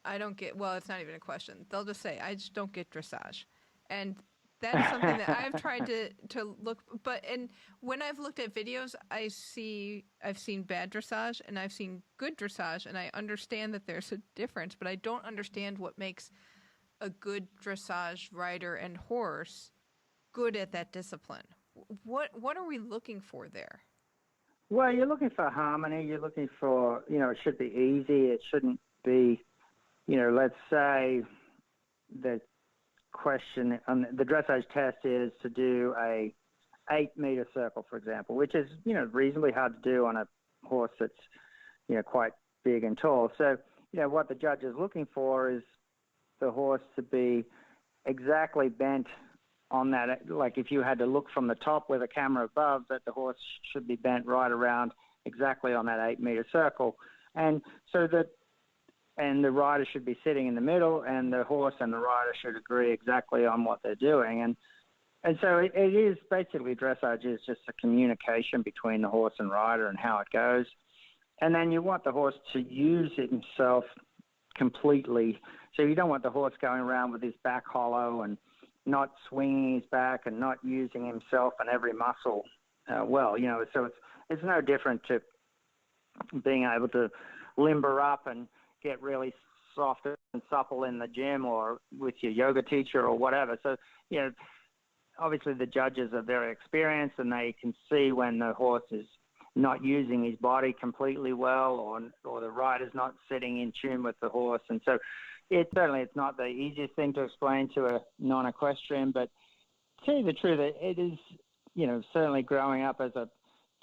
S7: I don't get, well, it's not even a question. They'll just say, I just don't get dressage. And that's something that I've tried to look, and when I've looked at videos, I've seen bad dressage and I've seen good dressage, and I understand that there's a difference, but I don't understand what makes a good dressage rider and horse good at that discipline. What are we looking for there?
S1: Well, you're looking for harmony. You're looking for, it should be easy. It shouldn't be, let's say the question on the dressage test is to do a 8-meter circle, for example, which is, reasonably hard to do on a horse that's, quite big and tall. So, what the judge is looking for is the horse to be exactly bent on that. Like if you had to look from the top with a camera above, that the horse should be bent right around exactly on that 8-meter circle. And so and the rider should be sitting in the middle, and the horse and the rider should agree exactly on what they're doing. And so it is basically, dressage is just a communication between the horse and rider and how it goes. And then you want the horse to use it himself completely. So you don't want the horse going around with his back hollow and not swinging his back and not using himself and every muscle well. So it's no different to being able to limber up and get really soft and supple in the gym or with your yoga teacher or whatever. So, obviously the judges are very experienced, and they can see when the horse is not using his body completely well, or the rider's not sitting in tune with the horse. And so it's not the easiest thing to explain to a non-equestrian, but to tell you the truth, it is, certainly growing up as a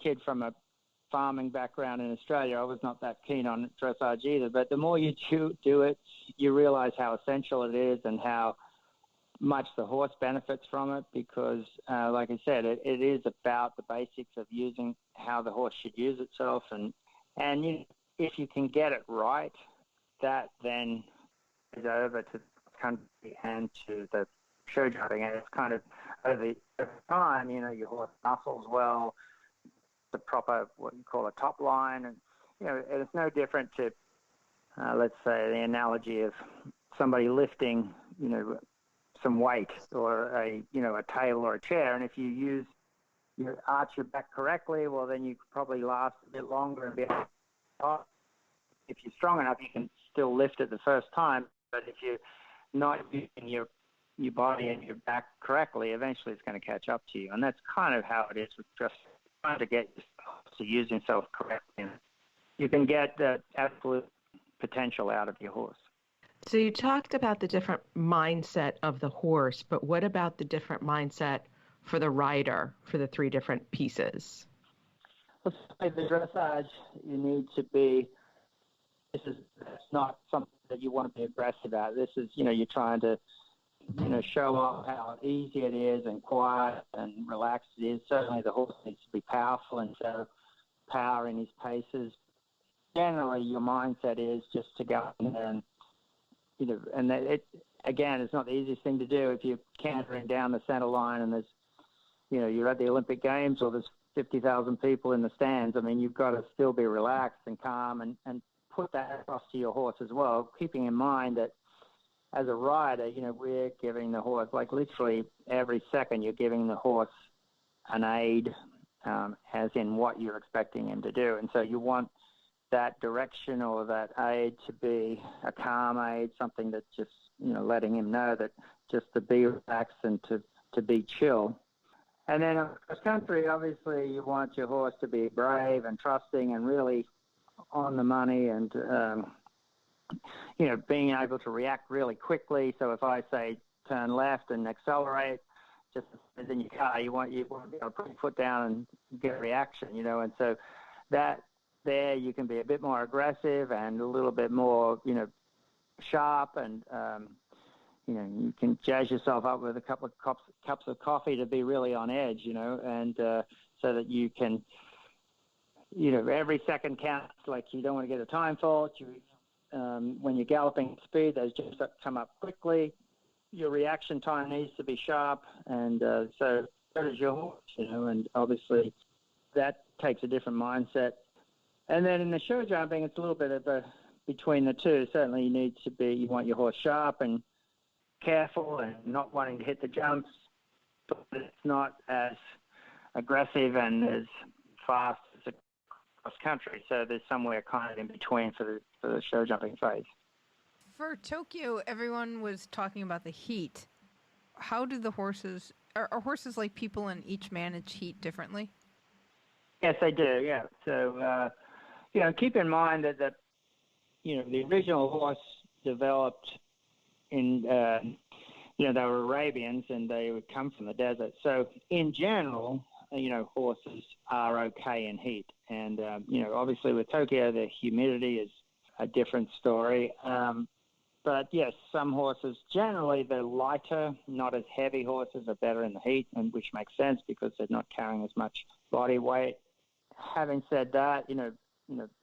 S1: kid from a farming background in Australia, I was not that keen on dressage either. But the more you do it, you realize how essential it is and how much the horse benefits from it, because, like I said, it is about the basics of using how the horse should use itself. And if you can get it right, that then is over to the country and to the show jumping. And it's kind of over time, your horse muscles well, the proper, what you call a top line. And, it's no different to, let's say, the analogy of somebody lifting, some weight or a table or a chair. And if you arch your back correctly, well, then you could probably last a bit longer and be able to, if you're strong enough, you can still lift it the first time. But if you're not using your body and your back correctly, eventually it's going to catch up to you. And that's kind of how it is with just trying to get yourself to use himself correctly. You can get the absolute potential out of your horse.
S8: So you talked about the different mindset of the horse, but what about the different mindset for the rider for the 3 different pieces?
S1: Let's say the dressage, you need to be, it's not something that you want to be aggressive at. This is, you're trying to, show off how easy it is and quiet and relaxed it is. Certainly the horse needs to be powerful instead of power in his paces. Generally, your mindset is just to go in there and, and again, it's not the easiest thing to do if you're cantering down the center line and there's, you're at the Olympic Games or there's 50,000 people in the stands. I mean, you've got to still be relaxed and calm and put that across to your horse as well, keeping in mind that as a rider, we're giving the horse, like literally every second you're giving the horse an aid, as in what you're expecting him to do. And so you want that direction or that aid to be a calm aid, something that's just, letting him know that just to be relaxed and to be chill. And then across country, obviously you want your horse to be brave and trusting and really on the money and, being able to react really quickly. So if I say turn left and accelerate, just as in your car, you want to be able to put your foot down and get a reaction, and so that there you can be a bit more aggressive and a little bit more, sharp, and you can jazz yourself up with a couple of cups of coffee to be really on edge, and so that you can, every second counts. Like, you don't want to get a time fault. When you're galloping at speed, those jumps come up quickly. Your reaction time needs to be sharp, and so does your horse, and obviously that takes a different mindset. And then in the show jumping, it's a little bit of between the two. Certainly you want your horse sharp and careful and not wanting to hit the jumps, but it's not as aggressive and as fast as cross country. So there's somewhere kind of in between for the show jumping phase.
S7: For Tokyo, everyone was talking about the heat. How do the horses, are horses like people and each manage heat differently?
S1: Yes, they do, yeah. So, keep in mind that the original horse developed in, they were Arabians and they would come from the desert. So in general, horses are okay in heat. And, obviously with Tokyo, the humidity is a different story. But yes, some horses, generally they're lighter, not as heavy horses, are better in the heat, and which makes sense because they're not carrying as much body weight. Having said that,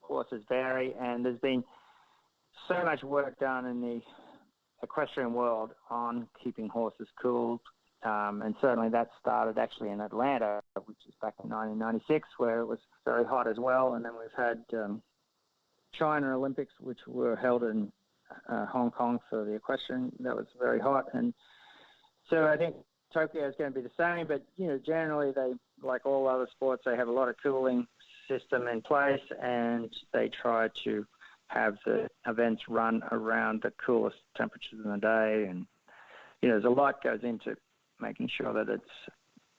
S1: horses vary, and there's been so much work done in the equestrian world on keeping horses cool. And certainly that started actually in Atlanta, which is back in 1996, where it was very hot as well. And then we've had China Olympics, which were held in Hong Kong for the equestrian. That was very hot. And so I think Tokyo is going to be the same, but, generally they, like all other sports, they have a lot of cooling system in place, and they try to have the events run around the coolest temperatures in the day. And, there's a lot goes into making sure that it's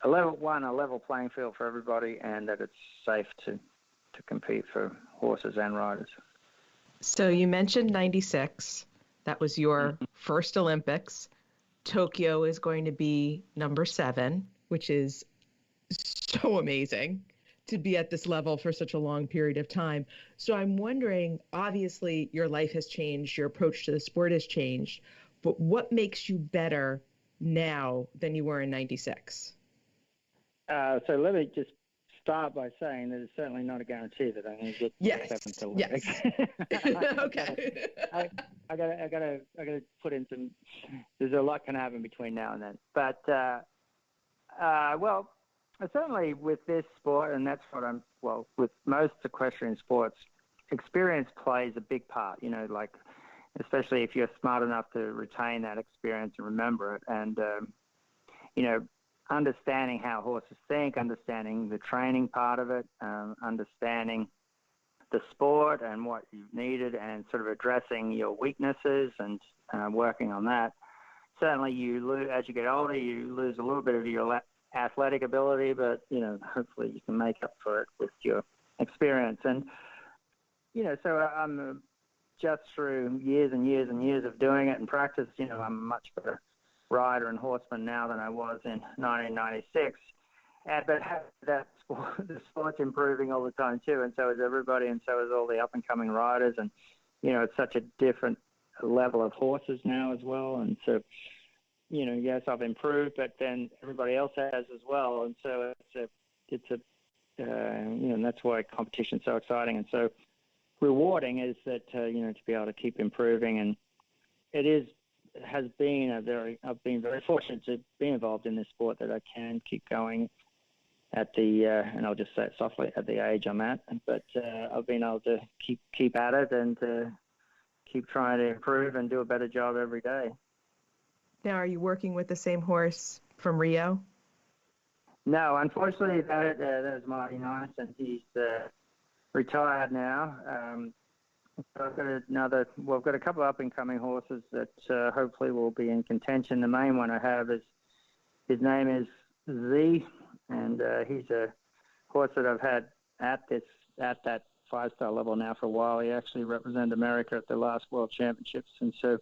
S1: a level playing field for everybody, and that it's safe to compete for horses and riders.
S8: So you mentioned 96. That was your first Olympics. Tokyo is going to be number 7, which is so amazing to be at this level for such a long period of time. So I'm wondering, obviously your life has changed, your approach to the sport has changed, but what makes you better now than you were in 96?
S1: So let me just start by saying that it's certainly not a guarantee that I'm going to get to 7th Olympics.
S8: Yes. Okay.
S1: I gotta put in some. There's a lot can happen between now and then. But well, certainly with this sport, and that's what with most equestrian sports, experience plays a big part. Like, especially if you're smart enough to retain that experience and remember it, and understanding how horses think, understanding the training part of it, understanding the sport and what you've needed, and sort of addressing your weaknesses and working on that. Certainly as you get older, you lose a little bit of your athletic ability, but, hopefully you can make up for it with your experience. And, so I'm just through years and years and years of doing it and practice, I'm a much better rider and horseman now than I was in 1996. But the sport's improving all the time too, and so is everybody, and so is all the up-and-coming riders. And, it's such a different level of horses now as well. And so, yes, I've improved, but then everybody else has as well. And so and that's why competition's so exciting and so rewarding, is that, to be able to keep improving. And I've been very fortunate to be involved in this sport, that I can keep going at the, and I'll just say it softly, at the age I'm at. But I've been able to keep at it and keep trying to improve and do a better job every day.
S8: Now, are you working with the same horse from Rio?
S1: No, unfortunately, that is Marty Nice, and he's retired now. I've got a couple of up-and-coming horses that hopefully will be in contention. The main one I have his name is Z, and he's a horse that I've had at that 5-star level now for a while. He actually represented America at the last World Championships, and so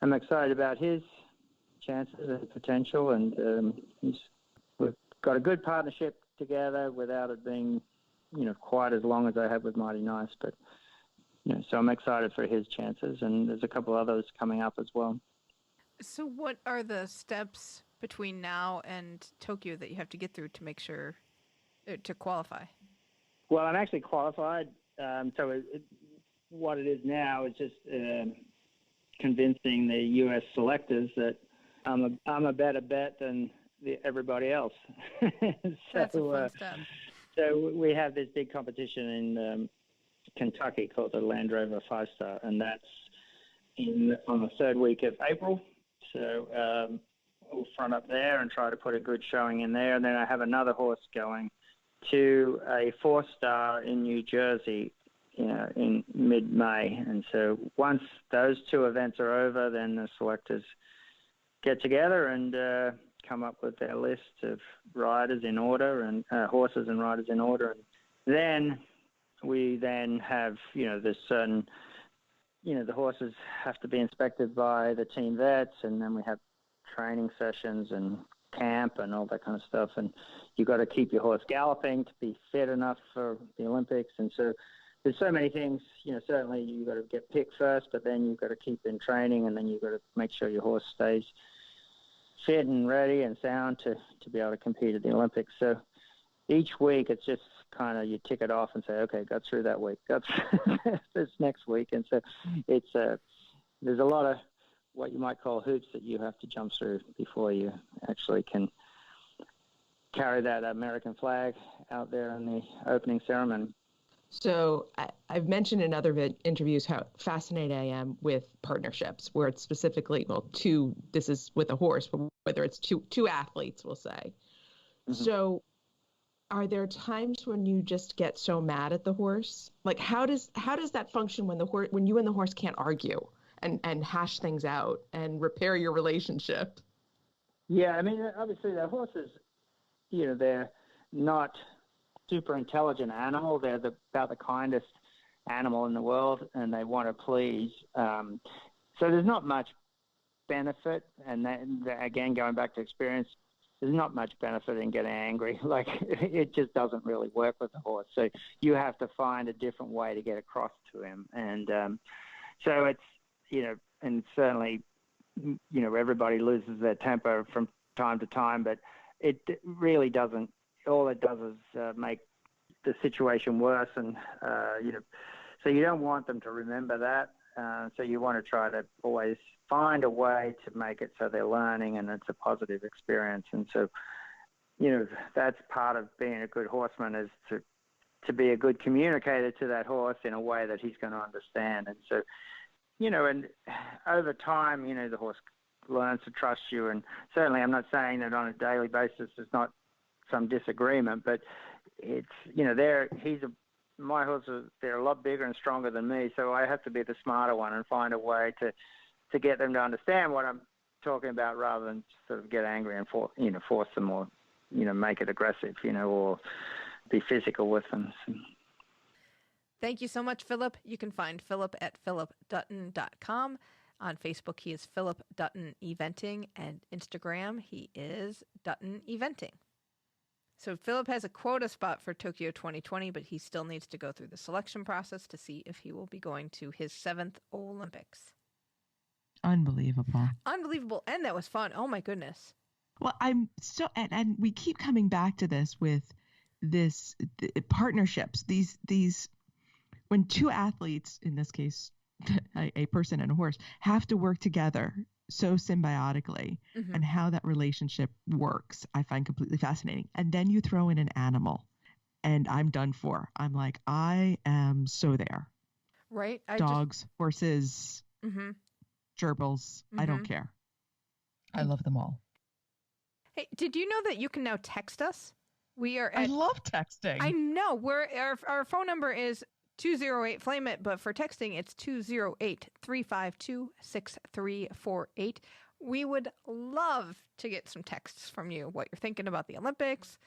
S1: I'm excited about his chances and potential. And we've got a good partnership together without it being quite as long as I had with Mighty Nice, but so I'm excited for his chances, and there's a couple others coming up as well.
S7: So what are the steps between now and Tokyo that you have to get through to make sure to qualify?
S1: Well, I'm actually qualified. What it is now is just convincing the U.S. selectors that I'm a better bet than everybody else.
S7: That's a fun step.
S1: So we have this big competition in Kentucky called the Land Rover 5-Star, and that's on the third week of April. So we'll front up there and try to put a good showing in there. And then I have another horse going to a 4-star in New Jersey, in mid-May. And so once those two events are over, then the selectors get together and come up with their list of riders in order and horses and riders in order. And then we have, there's certain, the horses have to be inspected by the team vets, and then we have training sessions and camp and all that kind of stuff. And you've got to keep your horse galloping to be fit enough for the Olympics. And so there's so many things, certainly you've got to get picked first, but then you've got to keep in training, and then you've got to make sure your horse stays fit and ready and sound to be able to compete at the Olympics. So each week it's just kind of you tick it off and say, okay, got through that week, got through this next week. And so it's there's a lot of what you might call hoops that you have to jump through before you actually can carry that American flag out there in the opening ceremony.
S8: So I've mentioned in other interviews how fascinated I am with partnerships, where it's specifically, this is with a horse, but whether it's two athletes, we'll say. Mm-hmm. So are there times when you just get so mad at the horse? Like, how does that function when you and the horse can't argue and hash things out and repair your relationship?
S1: Yeah, I mean, obviously the horses, they're not super intelligent animal. They're about the kindest animal in the world, and they want to please. So there's not much benefit. And then, again, going back to experience, there's not much benefit in getting angry. Like, it just doesn't really work with the horse. So you have to find a different way to get across to him. And so it's, and certainly, everybody loses their temper from time to time, but it really doesn't. All it does is make the situation worse, and so you don't want them to remember that. So you want to try to always find a way to make it so they're learning and it's a positive experience. And so, that's part of being a good horseman, is to be a good communicator to that horse in a way that he's going to understand. And so, and over time, the horse learns to trust you. And certainly I'm not saying that on a daily basis there's not some disagreement, but it's, my horses, they're a lot bigger and stronger than me, so I have to be the smarter one and find a way to get them to understand what I'm talking about, rather than sort of get angry and force them, or make it aggressive, or be physical with them. So.
S7: Thank you so much, Phillip. You can find Phillip at phillipdutton.com. On Facebook, he is Phillip Dutton Eventing, and Instagram, he is Dutton Eventing. So Phillip has a quota spot for Tokyo 2020, but he still needs to go through the selection process to see if he will be going to his 7th Olympics.
S6: Unbelievable.
S7: Unbelievable. And that was fun. Oh, my goodness.
S6: Well, I'm so, and we keep coming back to this with partnerships. These, when two athletes, in this case, a person and a horse, have to work together so symbiotically, mm-hmm. and how that relationship works, I find completely fascinating. And then you throw in an animal, and I'm done for. I'm like, I am so there.
S7: Right.
S6: Dogs, horses,
S7: mm-hmm.
S6: gerbils. Mm-hmm. I don't care.
S8: I love them all.
S7: Hey, did you know that you can now text us?
S6: I love texting.
S7: I know. Our phone number is 208-FLAME-IT, but for texting, it's 208-352-6348. We would love to get some texts from you, what you're thinking about the Olympics,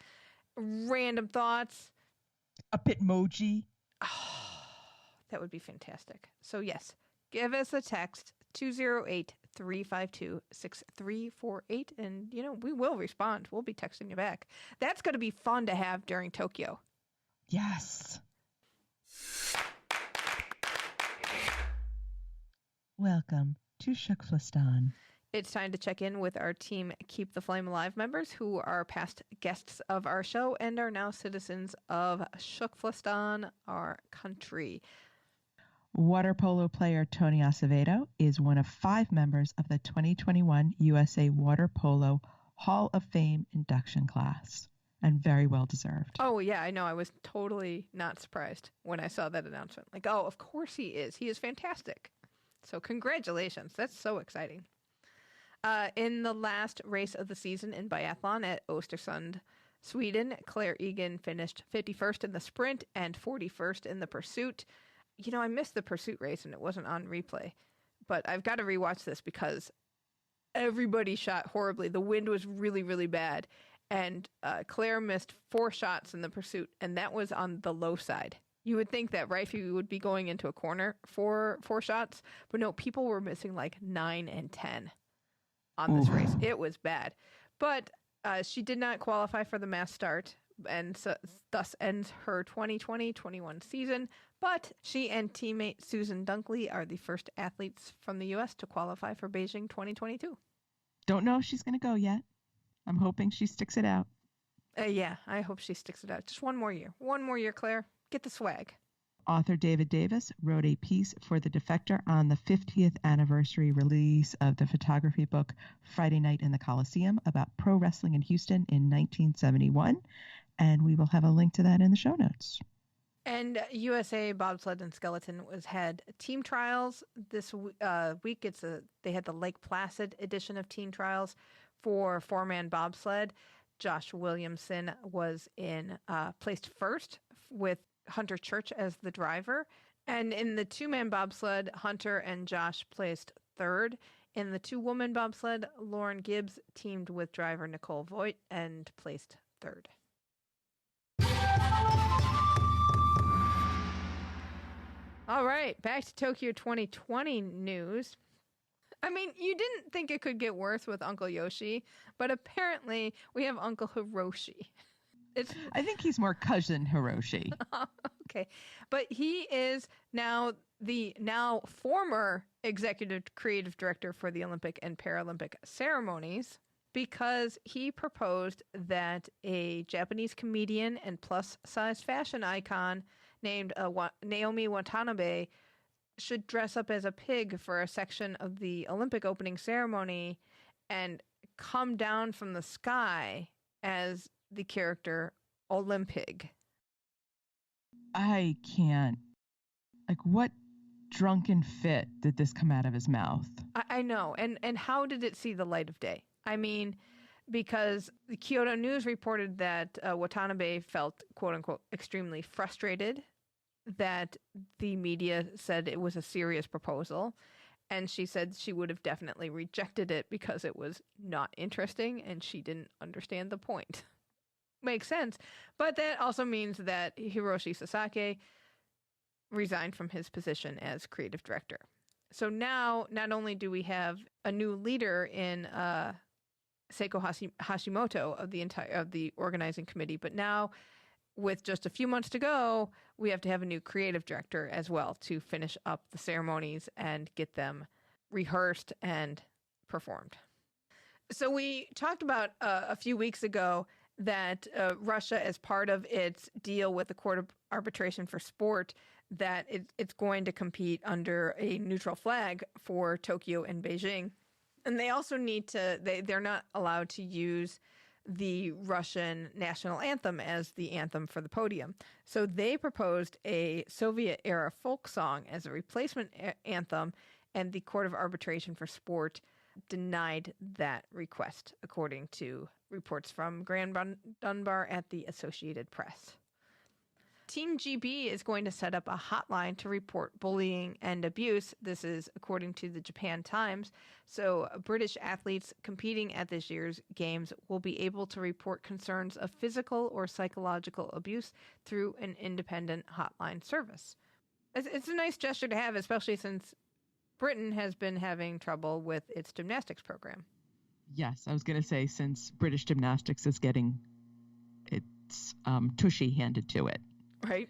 S7: random thoughts.
S6: A Bitmoji.
S7: Oh, that would be fantastic. So, yes, give us a text, 208-352-6348, and, we will respond. We'll be texting you back. That's going to be fun to have during Tokyo.
S6: Yes. Welcome to TKFLASTAN.
S7: It's time to check in with our team Keep the Flame Alive members who are past guests of our show and are now citizens of TKFLASTAN, our country.
S6: Water polo player Tony Azevedo is one of 5 members of the 2021 USA Water Polo Hall of Fame induction class, and very well deserved.
S7: Oh, yeah, I know. I was totally not surprised when I saw that announcement. Like, oh, of course he is. He is fantastic. So congratulations. That's so exciting. In the last race of the season in biathlon at Östersund, Sweden, Clare Egan finished 51st in the sprint and 41st in the pursuit. You know, I missed the pursuit race and it wasn't on replay, but I've got to rewatch this because everybody shot horribly. The wind was really, really bad. And Claire missed 4 shots in the pursuit, and that was on the low side. You would think that Rifey would be going into a corner for 4 shots, but no, people were missing like 9 and 10 on this race. It was bad. But she did not qualify for the mass start, and so, thus ends her 2020-21 season. But she and teammate Susan Dunkley are the first athletes from the U.S. to qualify for Beijing 2022.
S6: Don't know if she's going to go yet. I'm hoping she sticks it out.
S7: Yeah, I hope she sticks it out. Just one more year. One more year, Claire. Get the swag.
S6: Author David Davis wrote a piece for The Defector on the 50th anniversary release of the photography book Friday Night in the Coliseum about pro wrestling in Houston in 1971, and we will have a link to that in the show notes.
S7: And USA Bobsled and Skeleton had team trials this week. They had the Lake Placid edition of team trials for 4-man bobsled. Josh Williamson was placed first with Hunter Church as the driver. And in the 2-man bobsled, Hunter and Josh placed third. In the 2-woman bobsled, Lauren Gibbs teamed with driver Nicole Voigt and placed third. All right, back to Tokyo 2020 news. I mean, you didn't think it could get worse with Uncle Yoshi, but apparently we have Uncle Hiroshi.
S6: I think he's more cousin Hiroshi.
S7: Okay, but he is now the former executive creative director for the Olympic and Paralympic ceremonies because he proposed that a Japanese comedian and plus-size fashion icon named Naomi Watanabe should dress up as a pig for a section of the Olympic opening ceremony and come down from the sky as the character Olympig.
S6: I can't. Like, what drunken fit did this come out of his mouth?
S7: I know. And how did it see the light of day? I mean, because the Kyoto News reported that Watanabe felt, quote unquote, extremely frustrated that the media said it was a serious proposal. And she said she would have definitely rejected it because it was not interesting and she didn't understand the point. Makes sense. But that also means that Hiroshi Sasaki resigned from his position as creative director. So now, not only do we have a new leader in Seiko Hashimoto of the organizing committee, but now with just a few months to go, we have to have a new creative director as well to finish up the ceremonies and get them rehearsed and performed. So we talked about a few weeks ago that Russia, as part of its deal with the Court of Arbitration for Sport, that it's going to compete under a neutral flag for Tokyo and Beijing. And they also need to, they're not allowed to use the Russian national anthem as the anthem for the podium. So they proposed a Soviet-era folk song as a replacement anthem, and the Court of Arbitration for Sport denied that request, according to reports from Graham Dunbar at the Associated Press. Team GB is going to set up a hotline to report bullying and abuse. This is according to the Japan Times. So British athletes competing at this year's games will be able to report concerns of physical or psychological abuse through an independent hotline service. It's a nice gesture to have, especially since Britain has been having trouble with its gymnastics program.
S6: Yes, I was going to say, since British gymnastics is getting its tushy handed to it.
S7: Right.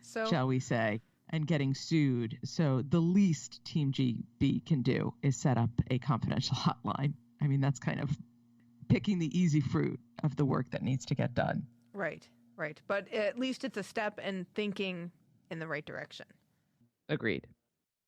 S7: So,
S6: shall we say, and getting sued. So the least Team GB can do is set up a confidential hotline. I mean, that's kind of picking the easy fruit of the work that needs to get done.
S7: Right. But at least it's a step in thinking in the right direction.
S6: Agreed.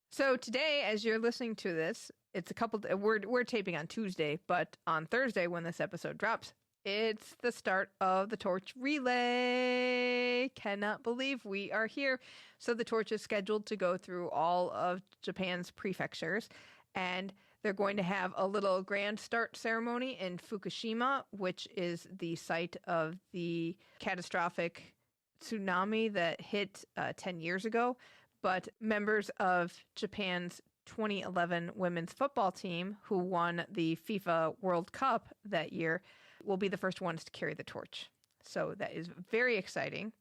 S7: So today, as you're listening to this, it's we're taping on Tuesday, but on Thursday when this episode drops, it's the start of the torch relay. Cannot believe we are here. So the torch is scheduled to go through all of Japan's prefectures, and they're going to have a little grand start ceremony in Fukushima, which is the site of the catastrophic tsunami that hit 10 years ago. But members of Japan's 2011 women's football team, who won the FIFA World Cup that year, will be the first ones to carry the torch. So that is very exciting.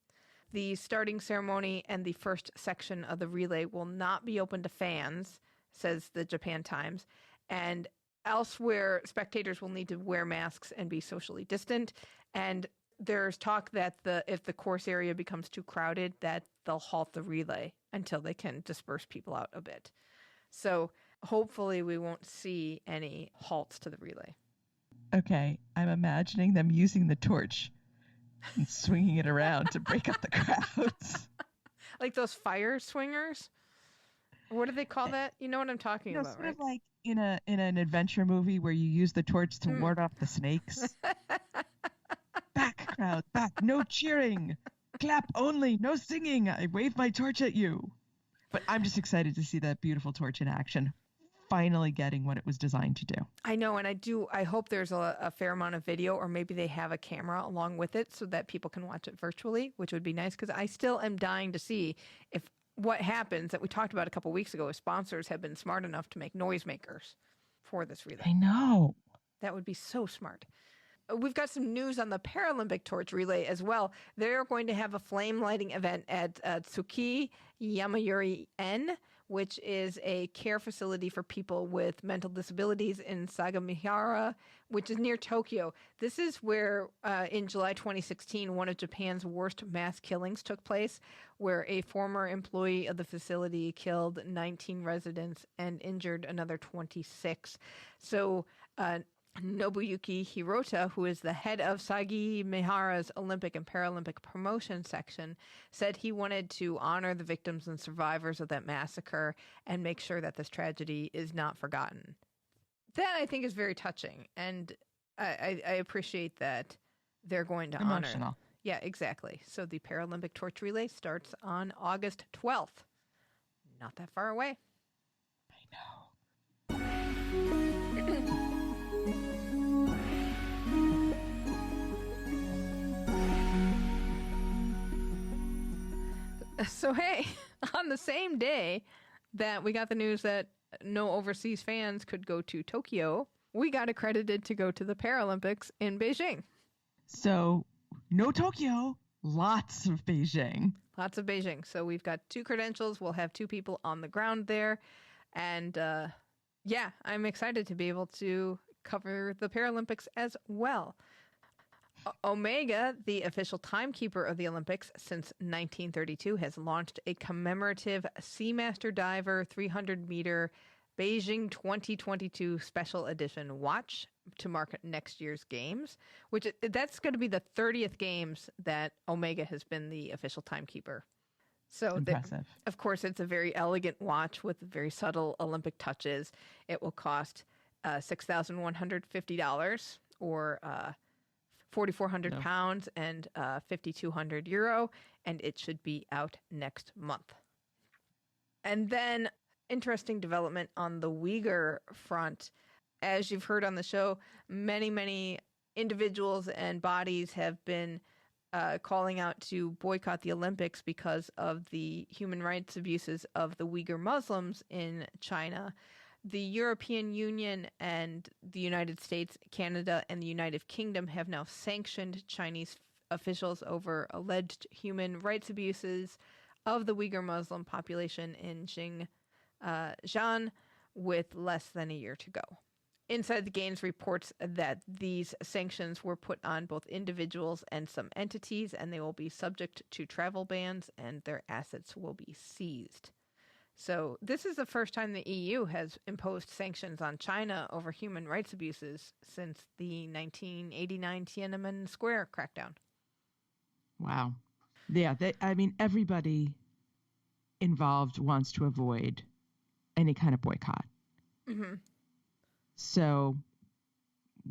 S7: The starting ceremony and the first section of the relay will not be open to fans, says the Japan Times. And elsewhere, spectators will need to wear masks and be socially distant. And there's talk that if the course area becomes too crowded, that they'll halt the relay until they can disperse people out a bit. So hopefully we won't see any halts to the relay.
S6: Okay, I'm imagining them using the torch and swinging it around to break up the crowds.
S7: Like those fire swingers? What do they call that? You know what I'm talking about,
S6: sort
S7: right?
S6: of like in an adventure movie where you use the torch to ward off the snakes. Back, crowd, back. No cheering. Clap only. No singing. I wave my torch at you. But I'm just excited to see that beautiful torch in action, finally getting what it was designed to do.
S7: I know, and I hope there's a fair amount of video, or maybe they have a camera along with it so that people can watch it virtually, which would be nice, because I still am dying to see if what happens that we talked about a couple weeks ago, if sponsors have been smart enough to make noisemakers for this relay.
S6: I know.
S7: That would be so smart. We've got some news on the Paralympic torch relay as well. They're going to have a flame lighting event at Tsuki Yamayuri-en, which is a care facility for people with mental disabilities in Sagamihara, which is near Tokyo. This is where, in July 2016, one of Japan's worst mass killings took place, where a former employee of the facility killed 19 residents and injured another 26. So, Nobuyuki Hirota, who is the head of Sagamihara's Olympic and Paralympic promotion section, said he wanted to honor the victims and survivors of that massacre and make sure that this tragedy is not forgotten. That, I think, is very touching, and I appreciate that they're going to honor. Yeah, exactly. So the Paralympic torch relay starts on August 12th. Not that far away.
S6: I know.
S7: So, hey, on the same day that we got the news that no overseas fans could go to Tokyo, we got accredited to go to the Paralympics in Beijing.
S6: So, no Tokyo, lots of Beijing.
S7: Lots of Beijing. So we've got 2 credentials. We'll have 2 people on the ground there. And, yeah, I'm excited to be able to cover the Paralympics as well. Omega, the official timekeeper of the Olympics since 1932, has launched a commemorative Seamaster Diver 300-meter Beijing 2022 special edition watch to mark next year's games, which that's going to be the 30th games that Omega has been the official timekeeper. So,
S6: impressive.
S7: Of course, it's a very elegant watch with very subtle Olympic touches. It will cost $6,150 or £4,400 and €5,200, and it should be out next month. And then, interesting development on the Uyghur front. As you've heard on the show, many individuals and bodies have been calling out to boycott the Olympics because of the human rights abuses of the Uyghur Muslims in China. The European Union and the United States, Canada, and the United Kingdom have now sanctioned Chinese officials over alleged human rights abuses of the Uyghur Muslim population in Xinjiang with less than a year to go. Inside the Games reports that these sanctions were put on both individuals and some entities, and they will be subject to travel bans, and their assets will be seized. So this is the first time the EU has imposed sanctions on China over human rights abuses since the 1989 Tiananmen Square crackdown.
S6: Wow. Yeah, everybody involved wants to avoid any kind of boycott.
S7: Mm-hmm.
S6: So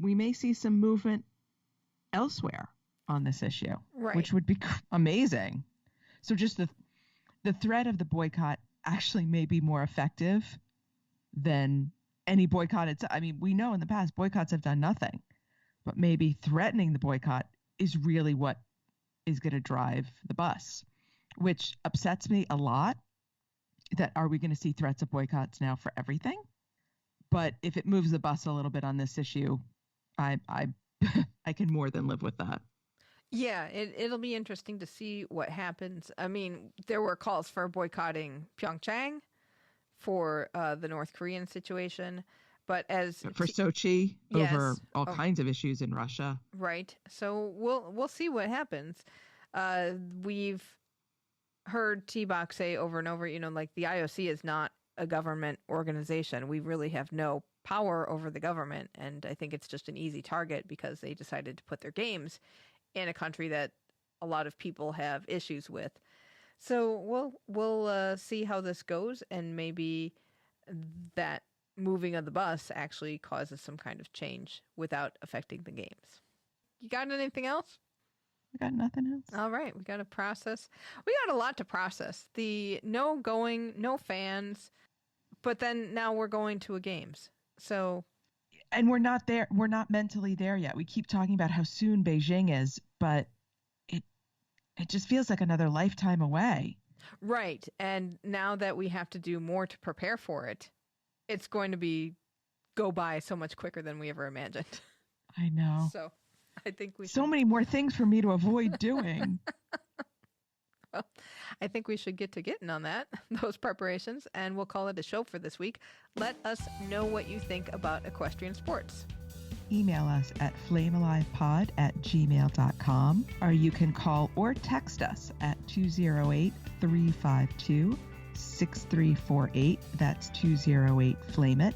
S6: we may see some movement elsewhere on this issue,
S7: right,
S6: which would be amazing. So just the threat of the boycott actually may be more effective than any boycott. We know in the past boycotts have done nothing, but maybe threatening the boycott is really what is going to drive the bus, which upsets me a lot. That are we going to see threats of boycotts now for everything? But if it moves the bus a little bit on this issue, I I can more than live with that.
S7: Yeah, it'll be interesting to see what happens. I mean, there were calls for boycotting Pyeongchang for the North Korean situation, but for
S6: Sochi, yes, over all kinds of issues in Russia.
S7: Right. So we'll see what happens. We've heard T-Box say over and over, like the IOC is not a government organization. We really have no power over the government, and I think it's just an easy target because they decided to put their games in a country that a lot of people have issues with. So we'll see how this goes, and maybe that moving of the bus actually causes some kind of change without affecting the games. You got anything else?
S6: I got nothing else.
S7: All right, we got to process. We got a lot to process. The no fans, but then now we're going to a games. So,
S6: and we're not there. We're not mentally there yet. We keep talking about how soon Beijing is, but it just feels like another lifetime away.
S7: Right. And now that we have to do more to prepare for it, it's going to go by so much quicker than we ever imagined.
S6: I know.
S7: So I think
S6: many more things for me to avoid doing.
S7: Well, I think we should get to getting on those preparations, and we'll call it a show for this week. Let us know what you think about equestrian sports.
S6: Email us at flamealivepod@gmail.com, or you can call or text us at 208-352-6348. That's 208-FLAME-IT.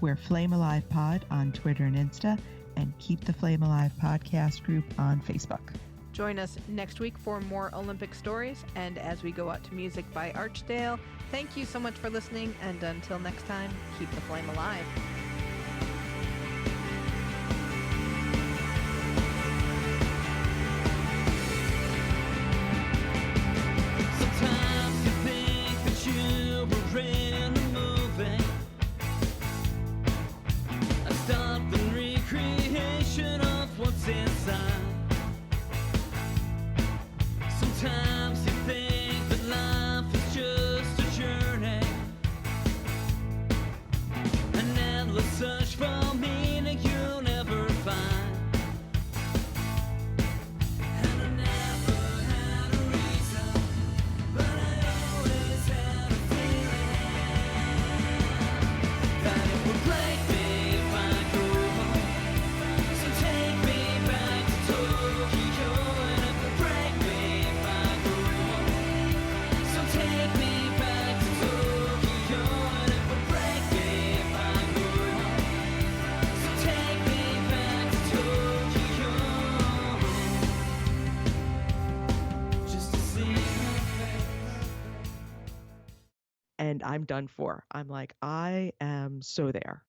S6: We're Flame Alive Pod on Twitter and Insta, and Keep the Flame Alive podcast group on Facebook.
S7: Join us next week for more Olympic stories, and as we go out to music by Archdale, thank you so much for listening, and until next time, keep the flame alive.
S3: Sometimes you think that you were in a movie, a stopping recreation of what's inside. Sometimes you think that life is just a journey, an endless search for meaning you'll never find. And I never had a reason, but I always had a feeling that it would break me if I go home. So take me back to Tokyo, and it would break me. Take me back to Tokyo, and it would break me if I go home. So take me back to Tokyo, just to see my face.
S6: And I'm done for. I'm like, I am so there.